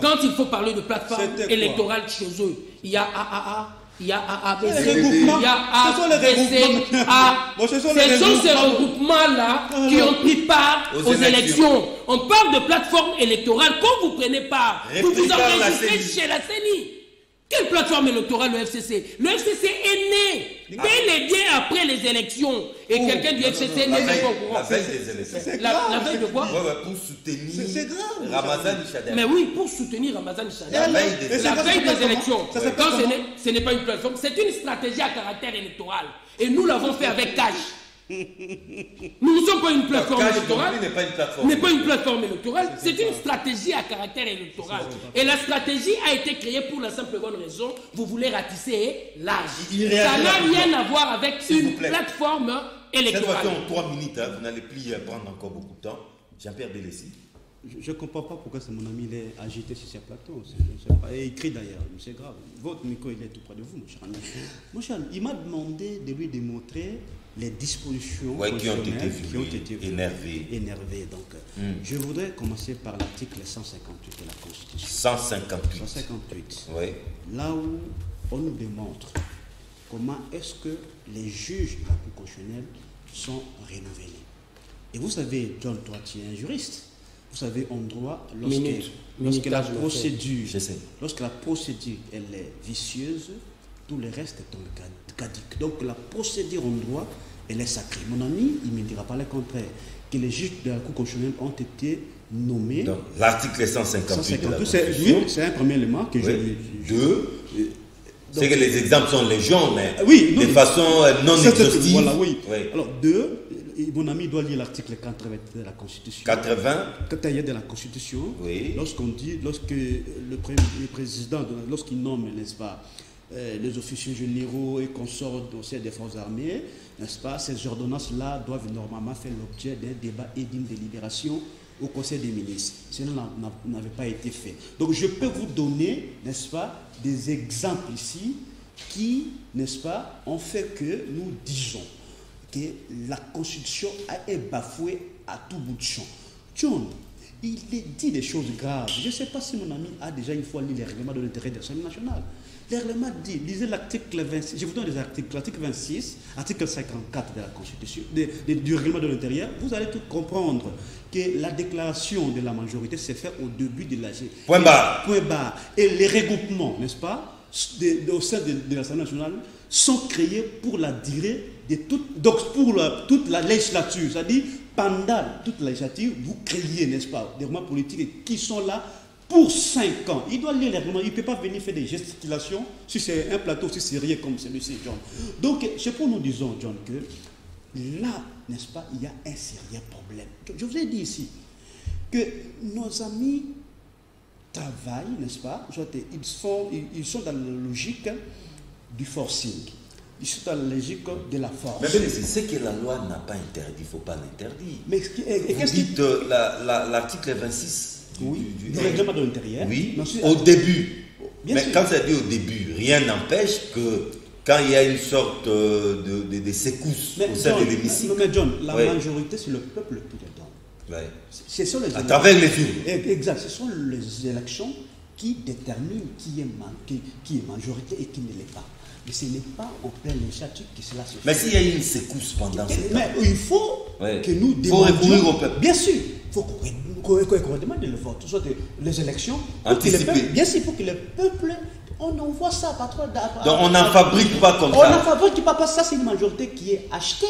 Quand il faut parler de plateforme électorale chez eux, il y a AAA, il y a AABC, il y a ABC, A. Ce sont ces regroupements-là qui ont pris part aux élections. On parle de plateforme électorale. Quand vous prenez part, vous vous enregistrez chez la CENI. Quelle plateforme électorale le FCC? Le FCC est né bel et bien après les élections. Et quelqu'un du FCC n'est même pas au courant.
La veille des élections.
La veille de quoi?
Pour soutenir Ramazan Chadem.
Mais oui, pour soutenir Ramazan Chadem.
La veille
des élections. Donc ce n'est pas une plateforme, c'est une stratégie à caractère électoral. Et nous l'avons fait avec Cash. Nous ne sommes pas une plateforme électorale. N'est pas une plateforme électorale. C'est une stratégie à caractère électoral. Et la stratégie a été créée pour la simple et bonne raison, vous voulez ratisser l'âge. Ça n'a rien à voir avec une plateforme électorale.
Cette fois-ci, en 3 minutes, vous n'allez plus prendre encore beaucoup de temps. Jean-Pierre Delessy.
Je ne comprends pas pourquoi c'est mon ami, il est agité sur ces plateaux. Je ne sais pas. Et il crie d'ailleurs, c'est grave. Votre micro, il est tout près de vous, mon cher ami. Mon cher, il m'a demandé de lui démontrer les dispositions
qui ont été
énervées. Donc, je voudrais commencer par l'article 158 de la Constitution.
158. Oui.
Là où on nous démontre comment est-ce que les juges de la Cour constitutionnelle sont renouvelés. Et vous savez, John, toi, tu es un juriste. Vous savez, en droit, lorsque la procédure elle est vicieuse, tout le reste est caduc. Donc la procédure en droit, elle est sacrée. Mon ami, il ne me dira pas le contraire, que les juges de la Cour constitutionnelle ont été nommés.
Donc, l'article 158 de la Constitution.
Oui, c'est un premier élément que
c'est que les exemples sont légion, mais
de
façon non exhaustive.
Voilà, oui. Alors, 2, mon ami doit lire l'article 80 de la Constitution. 80 de la Constitution.
Oui.
Lorsque le président, lorsqu'il nomme, n'est-ce pas, les officiers généraux et consorts au sein des forces armées, n'est-ce pas, ces ordonnances-là doivent normalement faire l'objet d'un débat et d'une délibération au Conseil des ministres. Cela n'avait pas été fait. Donc je peux vous donner, n'est-ce pas, des exemples ici qui, n'est-ce pas, ont fait que nous disons que la Constitution a été bafouée à tout bout de champ. John, il dit des choses graves. Je ne sais pas si mon ami a déjà une fois lu les règlements de l'intérêt de l'Assemblée nationale. Les règlements dit, lisez l'article 26, je vous donne des articles, l'article 26, article 54 de la Constitution, du règlement de l'intérieur, vous allez tout comprendre que la déclaration de la majorité s'est faite au début de la...
Point barre.
Point barre. Et les regroupements, n'est-ce pas, au sein de l'Assemblée nationale, sont créés pour la durée de toute la législature. C'est-à-dire, pendant toute la législature, vous créez, n'est-ce pas, des regroupements politiques qui sont là pour 5 ans. Il doit lire les règlements. Il ne peut pas venir faire des gesticulations si c'est un plateau aussi sérieux comme celui-ci, John. Donc, c'est pour nous disons, John, que là, n'est-ce pas, il y a un sérieux problème. Je vous ai dit ici que nos amis travaillent, n'est-ce pas, ils sont dans la logique du forcing. Ils sont dans la logique de la force.
Mais c'est ce que la loi n'a pas interdit, il ne faut pas l'interdire.
Mais
vous dites l'article 26
du règlement de l'intérieur.
Oui, au début. Mais
sûr.
Quand ça dit au début, rien n'empêche que quand il y a une sorte de secousse au sein de l'hémicycle.
Mais John, la majorité, c'est le peuple qui le donne.
Ouais.
Ce sont les
à travers les urnes.
Exact, ce sont les élections qui déterminent qui est majorité et qui ne l'est pas. Mais ce n'est pas au plein législatif que cela se fait.
Mais s'il y a une secousse pendant ce temps.
Mais il faut que nous
demandions. Il faut recourir au peuple.
Bien sûr, il faut qu'on demande le vote. Soit les élections.
Anticipées.
Bien sûr, il faut que le peuple. On envoie ça pas trop d'argent.
Donc on n'en fabrique pas comme ça.
On n'en fabrique pas parce que ça, c'est une majorité qui est achetée.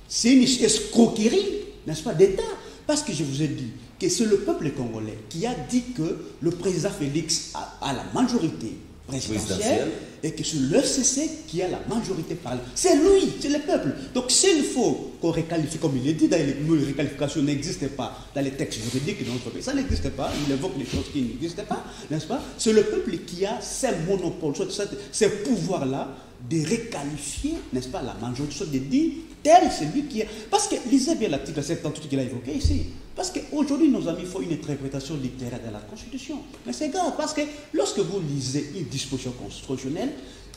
C'est une escroquerie, n'est-ce pas, d'État. Parce que je vous ai dit que c'est le peuple congolais qui a dit que le président Félix a la majorité présidentielle et que c'est le FCC qui a la majorité parlementaire. C'est lui, c'est le peuple. Donc s'il faut qu'on réqualifie, comme il est dit, les réqualifications n'existent pas dans les textes juridiques de notre pays. Ça n'existe pas, il évoque des choses qui n'existent pas, n'est-ce pas? C'est le peuple qui a ces monopoles, ces pouvoirs-là de réqualifier, n'est-ce pas, la majorité, de dire tel celui qui est. Parce que lisez bien l'article 78 qu'il a évoqué ici. Parce qu'aujourd'hui, nos amis font une interprétation littéraire de la Constitution. Mais c'est grave, parce que lorsque vous lisez une disposition constitutionnelle,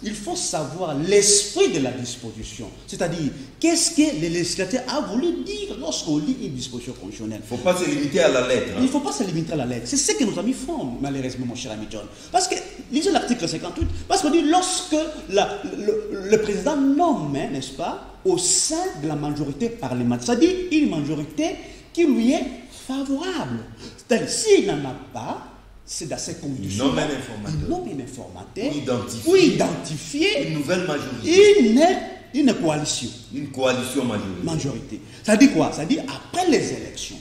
il faut savoir l'esprit de la disposition. C'est-à-dire, qu'est-ce que le législateur a voulu dire lorsqu'on lit une disposition constitutionnelle.
Il ne faut pas se limiter à la lettre.
Il ne faut pas se limiter à la lettre. C'est ce que nos amis font, malheureusement, mon cher ami John. Parce que, lisez l'article 58, parce qu'on dit, lorsque le président nomme, n'est-ce pas, au sein de la majorité parlementaire, c'est-à-dire une majorité qui lui est favorable. C'est-à-dire, s'il n'en a pas, c'est dans ces conditions. Il nomme un informateur. Ou identifier
une nouvelle majorité.
Une coalition.
Une coalition majorité.
Ça dit quoi? Ça dit après les élections.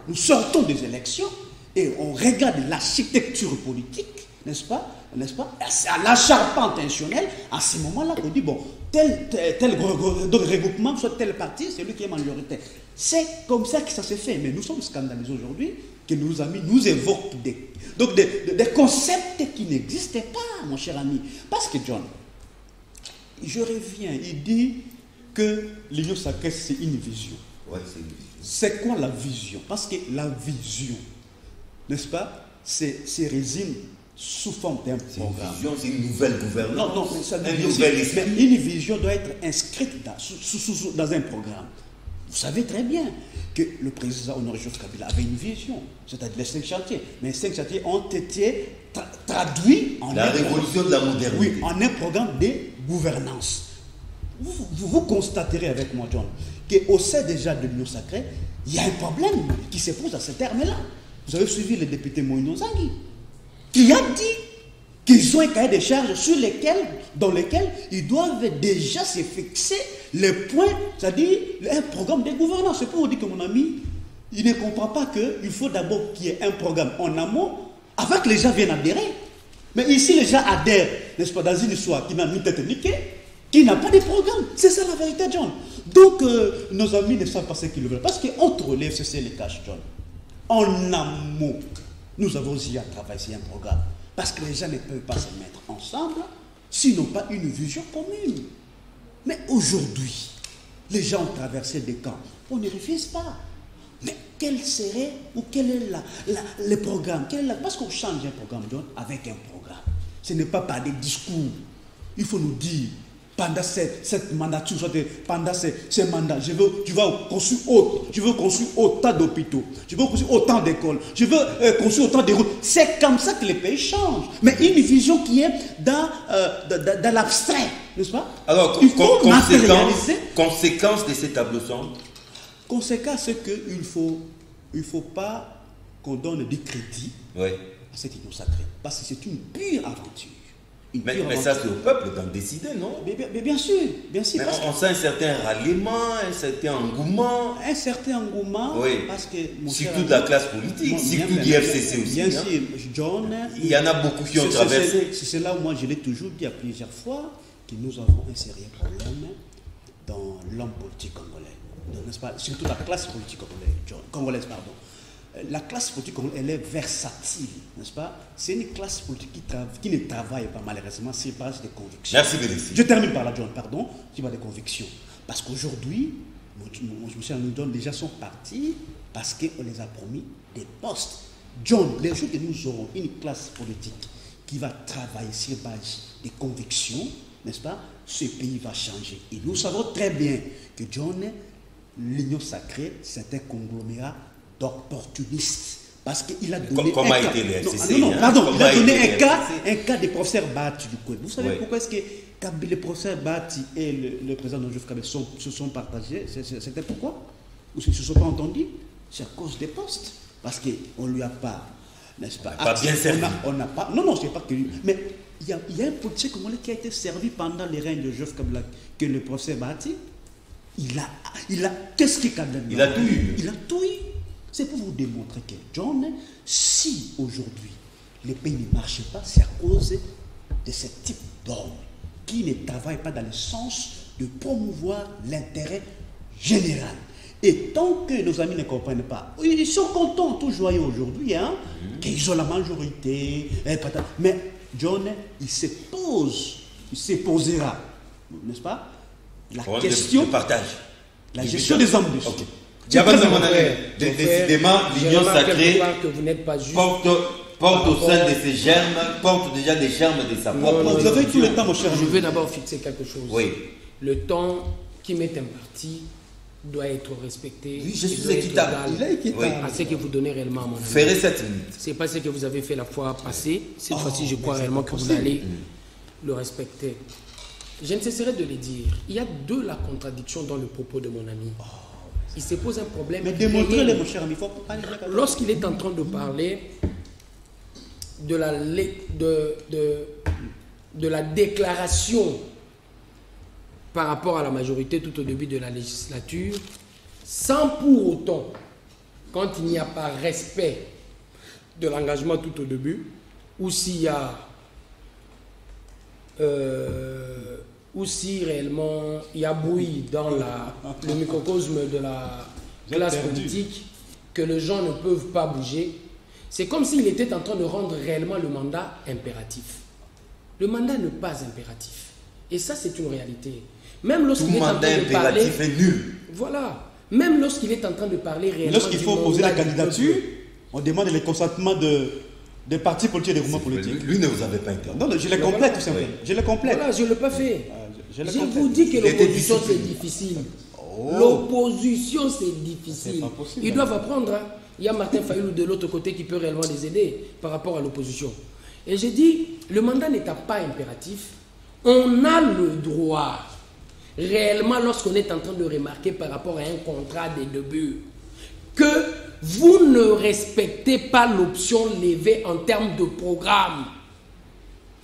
Nous sortons des élections et on regarde l'architecture politique, n'est-ce pas? À la charpente intentionnelle, à ce moment-là, on dit, bon, tel regroupement, soit tel parti, c'est lui qui est majoritaire. C'est comme ça que ça se fait. Mais nous sommes scandalisés aujourd'hui que nos amis nous évoquent des concepts qui n'existaient pas, mon cher ami. Parce que, John, je reviens, il dit que l'union sacrée, c'est une vision.
Oui, c'est une vision.
C'est quoi la vision? Parce que la vision, n'est-ce pas, c'est résume sous forme d'un programme.
Une vision, c'est une nouvelle gouvernance.
Non, mais une vision doit être inscrite dans un programme. Vous savez très bien que le président Honoré Joseph Kabila avait une vision, c'est-à-dire les 5 chantiers. Mais 5 chantiers ont été traduits en
la révolution de la modernité.
Oui, en un programme de gouvernance. Vous constaterez avec moi, John, qu'au sein déjà de l'Union sacrée, il y a un problème qui se pose à ce terme-là. Vous avez suivi le député Moïno Zangui, qui a dit qu'ils ont un cahier de charges dans lesquels ils doivent déjà se fixer les points, c'est-à-dire un programme de gouvernance. C'est pour vous dire que mon ami, il ne comprend pas qu'il faut d'abord qu'il y ait un programme en amont avant que les gens viennent adhérer. Mais ici, les gens adhèrent, n'est-ce pas, dans une histoire qui n'a ni tête ni queue, qui n'a pas de programme. C'est ça la vérité, John. Donc, nos amis ne savent pas ce qu'ils veulent. Parce qu'entre les FCC et les cash, John, en amont, nous avons aussi à travailler un programme. Parce que les gens ne peuvent pas se mettre ensemble s'ils n'ont pas une vision commune. Mais aujourd'hui, les gens ont traversé des camps. On ne refuse pas. Mais quel serait ou quel est le programme? Parce qu'on change un programme avec un programme. Ce n'est pas par des discours. Il faut nous dire, pendant cette mandature, pendant ces mandats, je veux construire autant d'hôpitaux, je veux construire autant d'écoles, je veux construire autant de routes. C'est comme ça que les pays changent. Mais une vision qui est dans l'abstrait, n'est-ce pas?
Alors, conséquence de ces tableaux sombres?
Conséquence, c'est qu'il ne faut pas qu'on donne du crédit à cette union sacrée. Parce que c'est une pure aventure.
Mais ça, c'est au peuple d'en décider, non?
Mais bien sûr.
Mais on sent un certain ralliement, un certain engouement.
Oui. Parce que,
surtout de la classe politique, surtout du FCC aussi.
Bien sûr, John.
Il y en a beaucoup qui ont traversé.
C'est là où moi je l'ai toujours dit à plusieurs fois que nous avons un sérieux problème dans l'homme politique congolais, n'est-ce pas? Surtout la classe politique congolaise, pardon. La classe politique congolaise, elle est versatile, n'est-ce pas? C'est une classe politique qui ne travaille pas malheureusement sur base de convictions.
Merci, Bénédicte.
Je termine par là, John, pardon, sur base de convictions. Parce qu'aujourd'hui, nos déjà sont partis parce qu'on les a promis des postes. John, les jours que nous aurons une classe politique qui va travailler sur base des convictions, n'est-ce pas? Ce pays va changer. Et nous savons très bien que John, l'Union sacrée, c'est un conglomérat d'opportunistes. Parce qu'il a donné
comment
un
a
cas.
été le FCC,
Non, pardon, il a donné
FCC.
un cas des professeurs Bati du Koué. Vous savez
Oui.
pourquoi est-ce que le professeur Bati et le président Nojuf Kabé se sont partagés? C'était pourquoi? Ou s'ils ne se sont pas entendus? C'est à cause des postes. Parce qu'on ne lui a pas, n'est-ce pas?
Pas bien servi.
On n'a pas. Non, c'est pas que lui. Mais il y a un politicien congolais qui a été servi pendant les règnes de Joseph Kabila, que le professeur Bati. Il a qu'est-ce qu'il a donné?
Il a tout eu.
Il a tout eu. C'est pour vous démontrer que John, si aujourd'hui les pays ne marchent pas, c'est à cause de ce type d'hommes qui ne travaillent pas dans le sens de promouvoir l'intérêt général. Et tant que nos amis ne comprennent pas, ils sont contents, tout joyeux aujourd'hui, hein, qu'ils ont la majorité. Mais John, il se posera, n'est-ce pas? La question.
Le partage.
La gestion des hommes dessus.
Okay. Diabate, mon ami, décidément, l'union sacrée
que vous n'êtes pas juste
porte au sein de ses germes, porte déjà des germes de sa propre.
Vous avez tout le temps, mon cher.
Je veux d'abord fixer quelque chose.
Oui.
Le temps qui met un parti doit être respecté.
Oui, je
Il
suis
doit être
équitable.
égal
Il est équitable.
à ce que vous donnez réellement à mon ami.
Ferez 7 minutes.
C'est pas ce que vous avez fait la fois passée. Cette fois-ci, je crois réellement que vous allez le respecter. Je ne cesserai de le dire. Il y a de la contradiction dans le propos de mon ami. Il se pose un problème.
Mais démontrez-le, mon cher ami. Il faut pas
Lorsqu'il est en train de parler de la déclaration par rapport à la majorité tout au début de la législature, sans pour autant, quand il n'y a pas respect de l'engagement tout au début, ou s'il y a ou si réellement il y a bruit dans le microcosme de la classe politique, que les gens ne peuvent pas bouger, c'est comme s'il était en train de rendre réellement le mandat impératif. Le mandat n'est pas impératif. Et ça, c'est une réalité. Même lorsqu'il est en train de parler...
impératif est nul.
Voilà. Même lorsqu'il est en train de parler réellement...
Lorsqu'il faut poser la candidature, on demande le consentement des partis politiques et des groupements politiques.
Lui ne vous avait pas interrogé.
Non, je le complète tout simplement.
Oui.
Je le complète.
Voilà, je ne l'ai pas fait.
Je le
Je
complète.
vous dis que
Il était
l'opposition, c'est
discipliné.
difficile.
Oh.
L'opposition, c'est difficile.
C'est pas possible.
Ils doivent apprendre. Hein. Il y a Martin Fayulu de l'autre côté qui peut réellement les aider par rapport à l'opposition. Et j'ai dit, le mandat n'étant pas impératif, on a le droit, réellement, lorsqu'on est en train de remarquer par rapport à un contrat des débuts, que vous ne respectez pas l'option levée en termes de programme.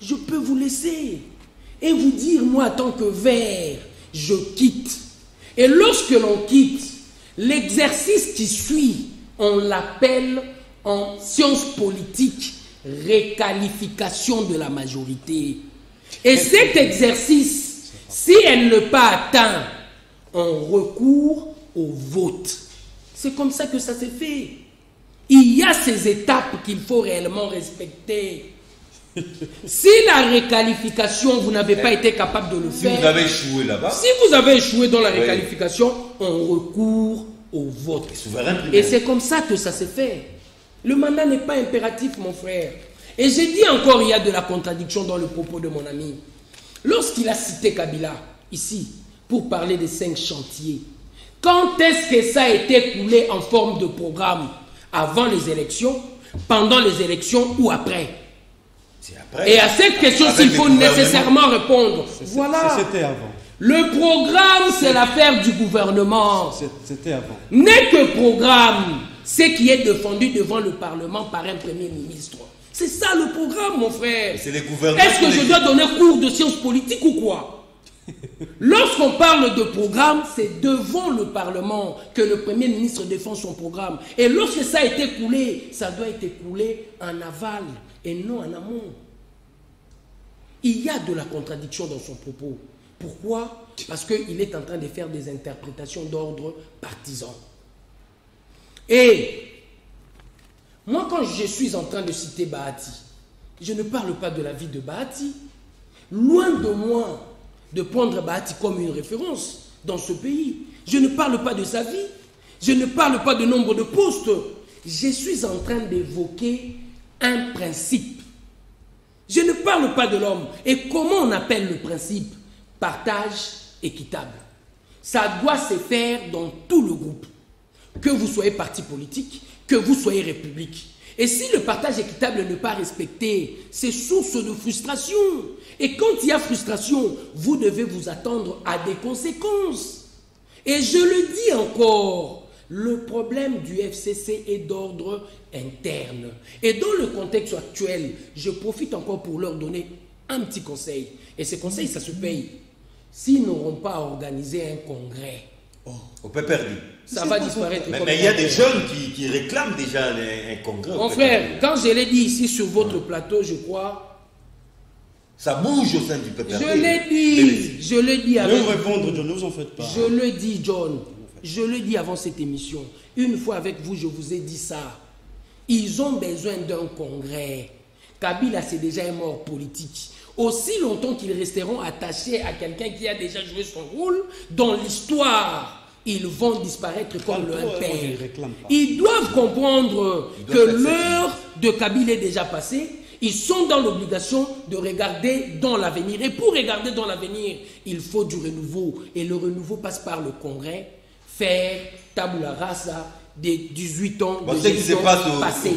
Je peux vous laisser et vous dire, moi, en tant que vert, je quitte. Et lorsque l'on quitte, l'exercice qui suit, on l'appelle en sciences politiques réqualification de la majorité. Et cet exercice, si elle n'est pas atteint, on recourt au vote. C'est comme ça que ça s'est fait. Il y a ces étapes qu'il faut réellement respecter. Si la réqualification, vous n'avez pas été capable de le
Si
faire...
vous avez échoué là-bas,
Si vous avez échoué dans la réqualification, on recourt au vote.
souverain primaire.
Et c'est comme ça que ça s'est fait. Le mandat n'est pas impératif, mon frère. Et j'ai dit encore, il y a de la contradiction dans le propos de mon ami. Lorsqu'il a cité Kabila, ici, pour parler des 5 chantiers, quand est-ce que ça a été coulé en forme de programme? Avant les élections, pendant les élections ou après?
C'est après.
Et à cette question,
Avec
s'il
le
faut
gouvernement.
nécessairement répondre. Voilà.
C'était avant.
Le programme, c'est l'affaire du gouvernement.
C'était avant.
N'est que programme, ce qui est défendu devant le Parlement par un Premier ministre. C'est ça le programme, mon frère.
C'est les gouvernements.
Est-ce que je dois donner cours de sciences politiques ou quoi? Lorsqu'on parle de programme, c'est devant le Parlement que le Premier ministre défend son programme. Et lorsque ça a été coulé, ça doit être coulé en aval et non en amont. Il y a de la contradiction dans son propos. Pourquoi? Parce qu'il est en train de faire des interprétations d'ordre partisan. Et moi, quand je suis en train de citer Bahati, je ne parle pas de la vie de Bahati. Loin de moi de prendre Bahati comme une référence dans ce pays. Je ne parle pas de sa vie. Je ne parle pas de nombre de postes. Je suis en train d'évoquer un principe. Je ne parle pas de l'homme. Et comment on appelle le principe? Partage équitable. Ça doit se faire dans tout le groupe. Que vous soyez parti politique, que vous soyez république. Et si le partage équitable n'est pas respecté, c'est source de frustration. Et quand il y a frustration, vous devez vous attendre à des conséquences. Et je le dis encore, le problème du FCC est d'ordre interne. Et dans le contexte actuel, je profite encore pour leur donner un petit conseil. Et ce conseil, ça se paye. S'ils n'auront pas organisé un congrès,
on peut perdre.
Ça va disparaître.
Mais il y a des jeunes qui réclament déjà un congrès.
Mon frère, quand je l'ai dit ici sur votre plateau, je crois...
Ça bouge au sein du PPRD.
Je l'ai dit avec...
Ne répondre, John, ne vous en faites pas.
Je le dis, John. Je le dis avant cette émission. Une fois avec vous, je vous ai dit ça. Ils ont besoin d'un congrès. Kabila, c'est déjà un mort politique. Aussi longtemps qu'ils resteront attachés à quelqu'un qui a déjà joué son rôle dans l'histoire, ils vont disparaître comme leur père. Ils doivent comprendre que l'heure de Kabila est déjà passée. Ils sont dans l'obligation de regarder dans l'avenir. Et pour regarder dans l'avenir, il faut du renouveau. Et le renouveau passe par le congrès, faire tabula rasa des 18 ans de gestion passée.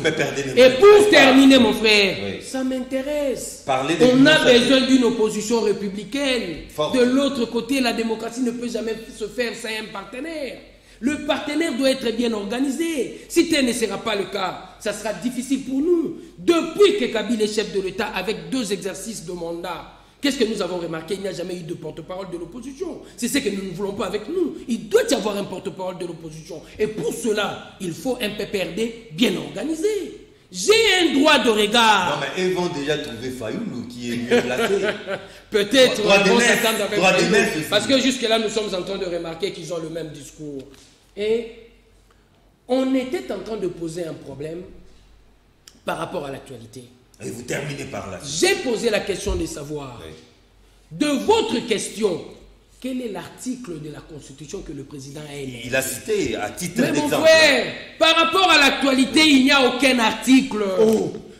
Et pour terminer, mon frère, ça m'intéresse. On a besoin d'une opposition républicaine. De l'autre côté, la démocratie ne peut jamais se faire sans un partenaire. Le partenaire doit être bien organisé. Si tel ne sera pas le cas, ça sera difficile pour nous. Depuis que Kabila est chef de l'État avec 2 exercices de mandat, qu'est-ce que nous avons remarqué? Il n'y a jamais eu de porte-parole de l'opposition. C'est ce que nous ne voulons pas avec nous. Il doit y avoir un porte-parole de l'opposition. Et pour cela, il faut un PPRD bien organisé. J'ai un droit de regard.
Non, mais ils vont déjà trouver Fayoulou qui est mieux placé.
Peut-être ils vont s'attendre avec Fayoulou. Parce que jusque-là, nous sommes en train de remarquer qu'ils ont le même discours. Et on était en train de poser un problème par rapport à l'actualité.
Et vous terminez par là.
J'ai posé la question de savoir, de votre question, quel est l'article de la Constitution que le président a émis?
Il a cité à titre
d'exemple. Mais
d'exemple.
mon frère, par rapport à l'actualité, il n'y a aucun article.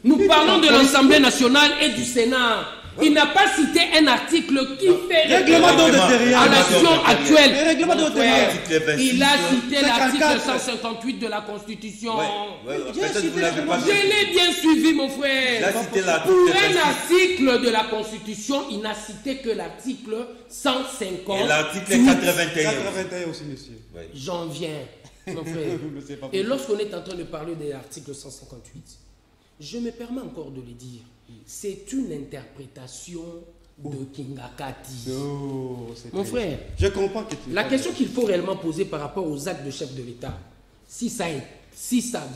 Nous parlons de l'Assemblée nationale et du Sénat. Il n'a pas cité un article qui fait référence à l'action actuelle. Il a cité l'article 158 de la Constitution. Je l'ai bien suivi, mon frère. Pour un article de la Constitution, il n'a cité que l'article 150.
Et l'article 81.
81 aussi, monsieur.
J'en viens, mon frère. Et lorsqu'on est en train de parler de l'article 158, je me permets encore de le dire. C'est une interprétation de Kingakati. Mon frère,
je comprends que
la question qu'il faut réellement poser par rapport aux actes de chef de l'État, si ça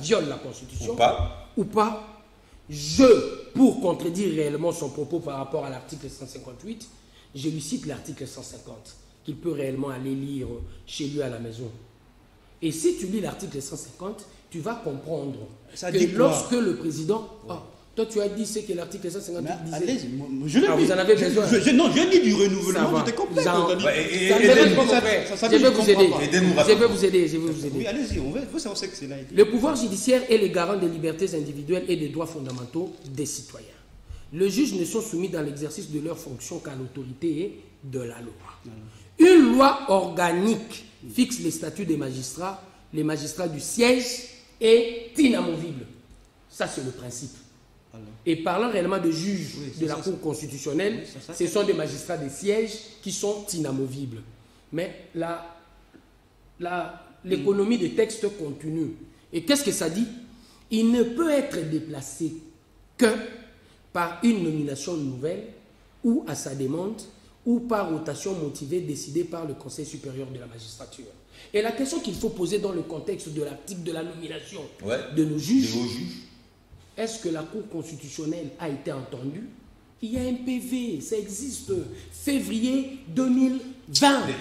viole la Constitution ou pas, pour contredire réellement son propos par rapport à l'article 158, je lui cite l'article 150, qu'il peut réellement aller lire chez lui à la maison. Et si tu lis l'article 150, tu vas comprendre que lorsque le président... Toi, tu as dit ce que l'article 158 disait.
Allez-y, je l'ai dit.
Vous en avez besoin.
Non, je dis du renouvellement, j'étais complet.
Je vais vous aider. Je vais vous aider.
Oui, allez-y, on veut savoir ce que c'est là.
Le pouvoir judiciaire est le garant des libertés individuelles et des droits fondamentaux des citoyens. Les juges ne sont soumis dans l'exercice de leurs fonctions qu'à l'autorité de la loi. Une loi organique fixe les statuts des magistrats. Les magistrats du siège est inamovible. Ça, c'est le principe. Et parlant réellement de juges de la Cour constitutionnelle, ce sont des magistrats des sièges qui sont inamovibles. Mais l'économie des textes continue. Et qu'est-ce que ça dit? Il ne peut être déplacé que par une nomination nouvelle ou à sa demande ou par rotation motivée décidée par le Conseil supérieur de la magistrature. Et la question qu'il faut poser dans le contexte de l'article de la nomination de nos juges, est-ce que la Cour constitutionnelle a été entendue Il y a un PV, ça existe. Février 2020.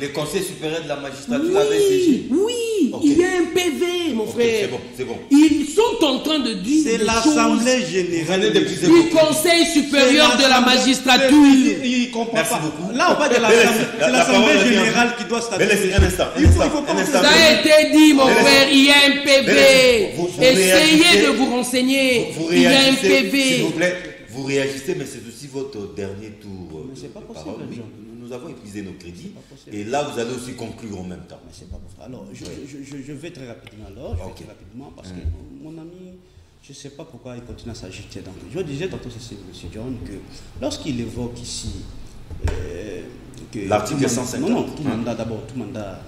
Le Conseil supérieur de la magistrature avait saisi.
Oui,
Ok.
il y a un PV, mon frère.
C'est bon.
Ils sont en train de dire
C'est
des
l'Assemblée
choses
générale
du Conseil supérieur de la magistrature.
Il comprend
Merci
pas.
beaucoup.
Là, on parle de l'Assemblée générale qui doit statuer.
Un instant.
Il faut pas
Ça a été dit, mon frère, il y a un PV.
Vous
Essayez
réagissez.
de vous renseigner.
Vous
Il y a un
réagissez, s'il
PV.
vous plaît. Vous réagissez, mais c'est aussi votre dernier tour.
Mais c'est pas
de
possible,
parole. Oui,
John.
nous avons épuisé nos crédits.
pas possible.
Et là, vous allez aussi conclure en même temps.
Mais c'est pas possible. Alors, je vais très rapidement alors. Je vais très rapidement parce que mon ami, je ne sais pas pourquoi il continue à s'agiter. Donc, je disais tantôt, c'est M. John, que lorsqu'il évoque ici que
L'article
tout
150.
Non, tout mandat d'abord, tout mandat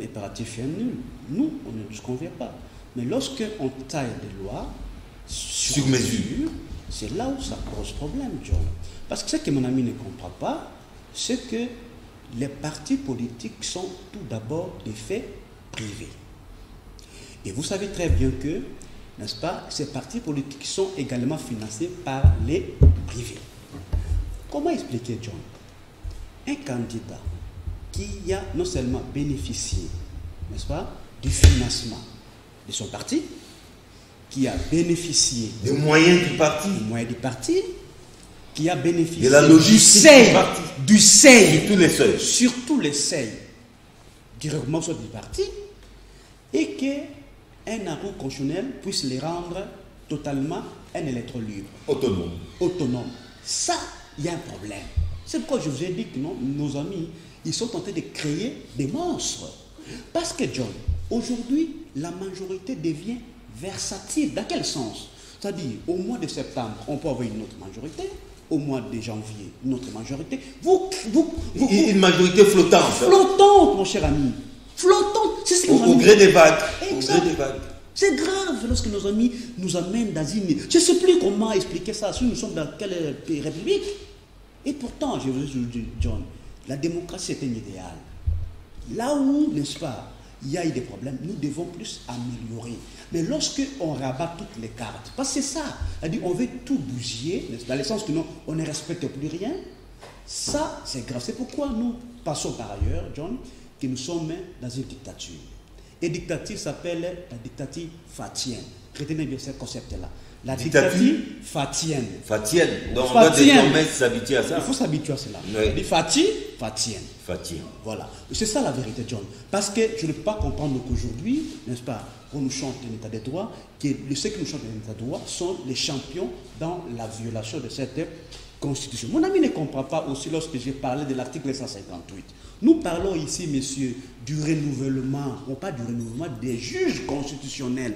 impératif est nul. Nous, on ne nous convient pas. Mais lorsqu'on taille des lois
Sur mesure.
c'est là où ça pose problème, John. Parce que ce que mon ami ne comprend pas, c'est que les partis politiques sont tout d'abord des faits privés. Et vous savez très bien que, n'est-ce pas, ces partis politiques sont également financés par les privés. Comment expliquer, John? Un candidat qui a non seulement bénéficié, n'est-ce pas, du financement de son parti, qui a bénéficié
Des moyens du parti.
du moyen du parti, qui a bénéficié
De la logistique du parti.
du seuil,
Sur tous les seuils.
sur tous les seuils du règlement du parti, et qu'un arrêt constitutionnel puisse les rendre totalement un électron libre, autonome. Ça, il y a un problème. C'est pourquoi je vous ai dit que non, nos amis, ils sont en train de créer des monstres. Parce que, John, aujourd'hui, la majorité devient versatile. Dans quel sens? C'est-à-dire, au mois de septembre, on peut avoir une autre majorité. Au mois de janvier, une autre majorité.
Une majorité flottante.
Flottante, mon cher ami. Flottante. C'est ce que
Au gré des vagues.
Exact.
Au gré des vagues.
C'est grave lorsque nos amis nous amènent dans une... Je ne sais plus comment expliquer ça, si nous sommes dans quelle république. Et pourtant, je vous dis, John, la démocratie est un idéal. Là où, n'est-ce pas, il y a eu des problèmes, nous devons plus améliorer. Mais lorsque on rabat toutes les cartes, parce que c'est ça, c'est-à-dire on veut tout bousiller, dans le sens que non, on ne respecte plus rien, ça c'est grave. C'est pourquoi nous passons par ailleurs, John, que nous sommes dans une dictature. Et dictature s'appelle la dictature fatienne. Retenez bien ce concept-là. La dictature fatienne.
Fatienne. Donc on doit désormais s'habituer à ça.
Il faut s'habituer à cela.
Oui.
Fatienne. Voilà. C'est ça la vérité, John. Parce que je ne peux pas comprendre qu'aujourd'hui, n'est-ce pas, qu'on nous chante un état de droit, que ceux qui nous chantent un état de droit sont les champions dans la violation de cette Constitution. Mon ami ne comprend pas aussi lorsque j'ai parlé de l'article 158. Nous parlons ici, messieurs, du renouvellement. On parle du renouvellement des juges constitutionnels.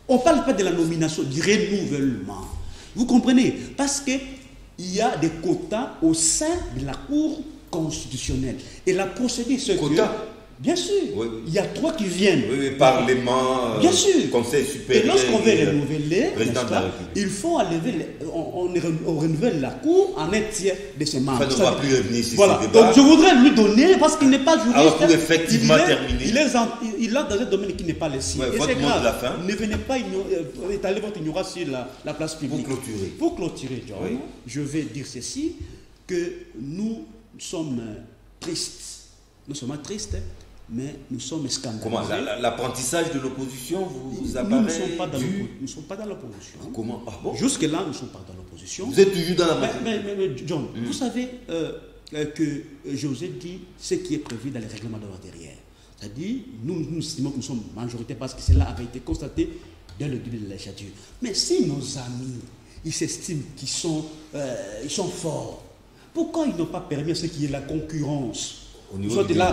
On ne parle pas de la nomination, du renouvellement. Vous comprenez? Parce qu'il y a des quotas au sein de la Cour constitutionnelle. Et la procédure, c'est
quotas?
Bien sûr.
Oui.
Il y a 3 qui viennent.
Oui, Parlement,
bien sûr.
Conseil supérieur.
Et lorsqu'on veut renouveler,
président de la République,
il faut enlever, on renouvelle la Cour en un tiers de ses membres.
Enfin, on ne va plus revenir sur
voilà.
ce débat.
Donc je voudrais lui donner, parce qu'il n'est pas juriste.
Alors pour effectivement terminer.
Il est dans un domaine qui n'est pas le sien.
Ouais,
et
votre
c'est
mot
grave.
de la fin.
Ne venez pas étaler votre ignorance sur la place publique. Pour clôturer, John,
oui,
je vais dire ceci, que nous sommes tristes. Nous sommes tristes, mais nous sommes scandalisés.
Comment? L'apprentissage de l'opposition vous apparaît?
Nous ne sommes pas dans l'opposition.
Comment? Ah bon?
Jusque-là, nous ne sommes pas dans l'opposition.
Vous êtes toujours dans la
mais John, vous savez que je vous ai dit ce qui est prévu dans les règlements de loi derrière. C'est-à-dire, nous estimons que nous sommes majorité parce que cela avait été constaté dès le début de la législature. Mais si nos amis, ils s'estiment qu'ils sont forts, pourquoi ils n'ont pas permis à ce qu'il y ait la concurrence?
Au niveau de
ça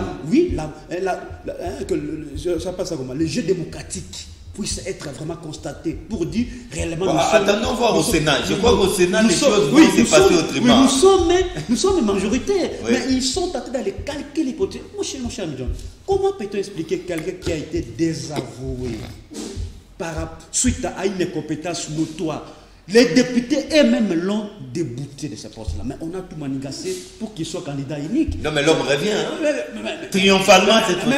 passe à comment? Le jeu démocratique puisse être vraiment constaté pour dire réellement.
Attendons voir au Sénat. Je crois qu'au Sénat, les choses vont se passer autrement.
Nous sommes majoritaires,
oui,
mais ils sont en train d'aller calculer l'hypothèse. Mon cher John, comment peut-on expliquer quelqu'un qui a été désavoué suite à une incompétence notoire? Les députés eux-mêmes l'ont débouté de ce poste-là. Mais on a tout manigassé pour qu'il soit candidat unique.
Non, mais l'homme revient. Hein? Triomphalement, c'est tout.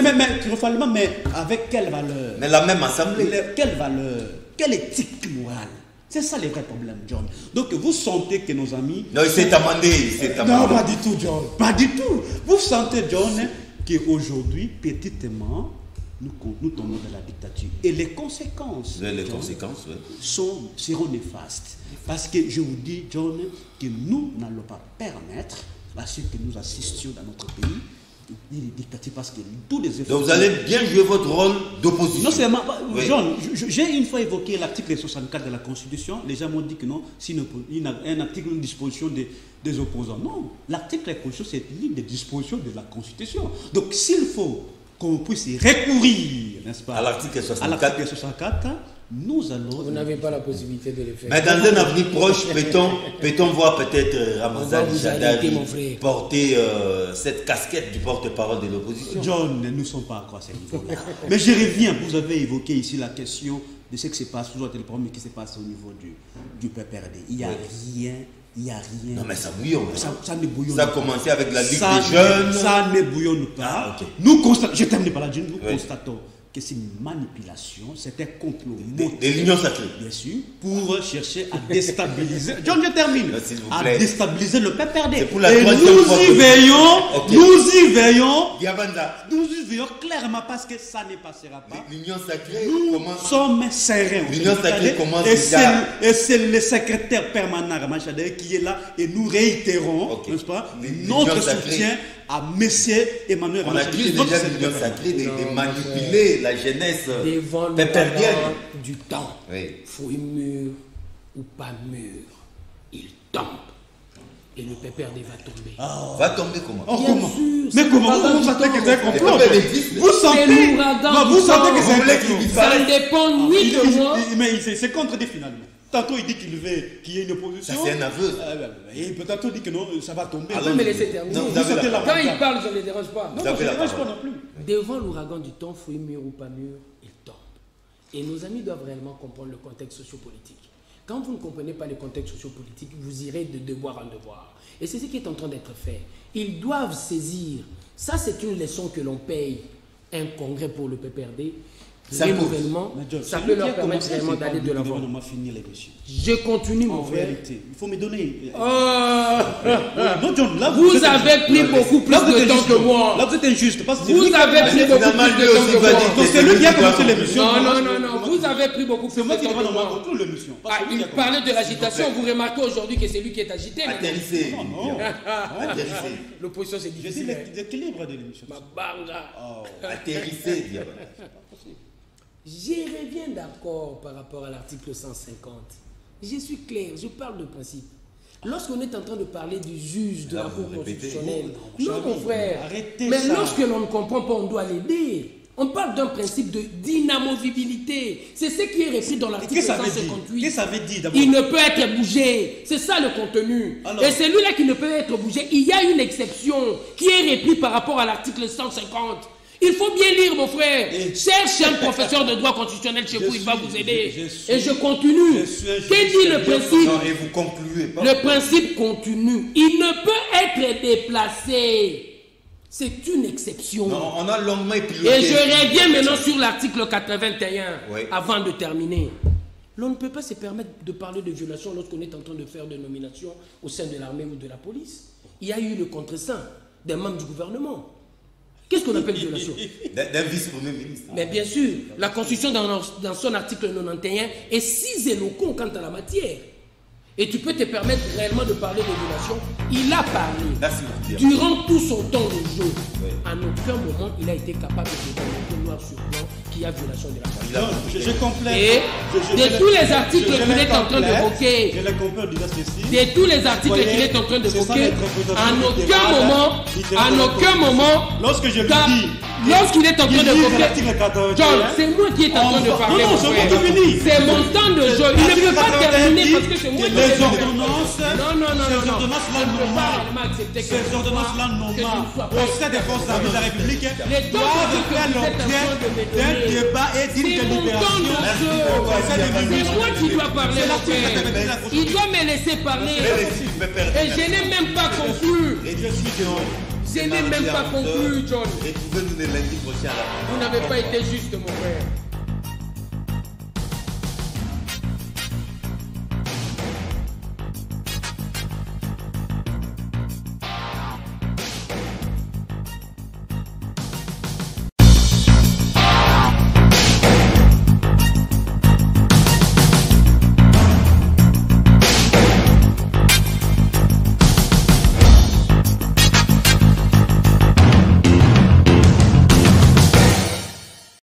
Triomphalement, mais avec quelle valeur?
Mais la même assemblée.
Quelle valeur? Quelle éthique morale? C'est ça les vrais problèmes, John. Donc vous sentez que nos amis...
Non, il s'est amendé.
Non, pas du tout, John. Pas du tout. Vous sentez, John, qu'aujourd'hui, petitement, nous tombons dans la dictature. Et les conséquences, seront néfastes. Parce que je vous dis, John, que nous n'allons pas permettre à ce que nous assistions dans notre pays des dictatures, parce que tous les efforts...
Donc vous allez bien jouer votre rôle d'opposition.
Non, c'est John, j'ai une fois évoqué l'article 64 de la Constitution. Les gens m'ont dit que non, si un article, une disposition des opposants. Non, l'article de la Constitution, c'est l'une des dispositions de la Constitution. Donc s'il faut qu'on puisse y recourir, n'est-ce pas,
à l'article 64,
nous allons...
Vous n'avez pas la possibilité de le faire.
Mais dans un avenir proche, peut-on voir peut-être Ramazan Jadari porter cette casquette du porte-parole de l'opposition?
John, nous ne sommes pas encore à ce niveau-là. Mais je reviens, vous avez évoqué ici la question de ce qui se passe, toujours le problème qui se passe au niveau du PPRD. Il n'y a rien. Il n'y a rien.
Non, mais ça bouillonne.
Ça ne bouillonne
pas. Ça a commencé avec la Ligue des jeunes.
Ça ne bouillonne pas.
Ah, okay.
Nous constatons, je termine par là, nous constatons que c'est une manipulation, c'est un complot
de l'Union sacrée.
Bien sûr, pour chercher à déstabiliser. John, je termine. À déstabiliser le PPRD.
Et
nous y veillons clairement parce que ça ne passera pas.
L'Union sacrée
nous sommes sereins.
L'Union sacrée commence
et c'est le secrétaire permanent Ramachadeh qui est là et nous réitérons, n'est-ce pas, notre soutien à Messier Emmanuel
On accuse déjà l'Union sacrée de manipuler la jeunesse pépérdienne.
Du temps, fouille mûr ou pas mûr, il tombe. Et le PPRD va tomber.
Va tomber comment?
Bien sûr.
Mais comment vous sentez que c'est un complot? Vous sentez que c'est un complot?
Ça dépend ni de moi.
Mais c'est contre-dit finalement. Tantôt il dit qu'il y a une opposition.
Ça c'est un aveu.
Et peut-être il dit que non, ça va tomber.
Vous me laissez terminer. Quand il parle, je ne les dérange pas.
Non, je ne les dérange pas non plus.
Devant l'ouragan du temps, fouille mûr ou pas mûr, il tombe. Et nos amis doivent réellement comprendre le contexte sociopolitique. Quand vous ne comprenez pas le contexte sociopolitique, vous irez de devoir en devoir. Et c'est ce qui est en train d'être fait. Ils doivent saisir. Ça, c'est une leçon que l'on paye. Un congrès pour le PPRD. Renouvellement, ça peut leur permettre réellement d'aller de l'avant. Je continue, mon frère.
Il faut me donner.
Vous avez pris beaucoup plus de temps que moi.
Là, vous êtes injuste.
Vous avez pris beaucoup plus de temps que moi.
Donc, c'est lui qui a commencé l'émission.
Non. Vous avez pris beaucoup plus de temps que moi. Il parlait de l'agitation. Vous remarquez aujourd'hui que c'est lui qui est agité.
Atterrissez.
L'opposition, c'est difficile.
Je dis l'équilibre de l'émission.
Ma banga.
Atterrissez.
Je reviens d'accord par rapport à l'article 150. Je suis clair, je parle de principe. Lorsqu'on est en train de parler du juge de la Cour constitutionnelle, non mon frère, mais lorsque l'on ne comprend pas, on doit l'aider. On parle d'un principe d'inamovibilité. C'est ce qui est récit dans l'article 158.
Qu'est-ce que ça veut dire d'abord?
Il ne peut être bougé. C'est ça le contenu. Alors, et celui-là qui ne peut être bougé, il y a une exception qui est reprise par rapport à l'article 150. Il faut bien lire, mon frère. Cherchez un professeur de droit constitutionnel chez vous, il va vous aider. Et je continue. Qu'est-ce dit le principe?
Et vous concluez.
Le principe continue. Il ne peut être déplacé. C'est une exception.
Non, on a longuement épilogué.
Et je reviens maintenant sur l'article 81, avant de terminer. L'on ne peut pas se permettre de parler de violation lorsqu'on est en train de faire des nominations au sein de l'armée ou de la police. Il y a eu le contre-saint des membres du gouvernement. Qu'est-ce qu'on appelle violation?
D'un vice-premier ministre.
Mais bien sûr, la Constitution dans son article 91 est si éloquent quant à la matière. Et tu peux te permettre réellement de parler de violation. Il a parlé. Durant tout son temps de jeu, en aucun moment il a été capable de démontrer noir sur blanc qu'il y a violation de la Constitution.
Je complète.
Et de tous les articles qu'il est en train d'évoquer, de tous les articles qu'il est en train d'évoquer, en aucun moment,
lorsque je lui dis,
lorsqu'il est en train d'évoquer, John, c'est moi qui est en train de parler. C'est mon temps de jeu. Il ne peut pas terminer parce que c'est moi qui ai
les ordonnances.
Ces ordonnances-là
n'ont pas au sein des forces armées de la République doivent faire l'objet d'un débat et d'une délibération.
C'est moi qui dois parler. Il doit me laisser parler. Et je n'ai même pas conclu. Je n'ai même pas conclu, John.
Et vous venez lundi prochain.
Vous n'avez pas été juste, mon frère.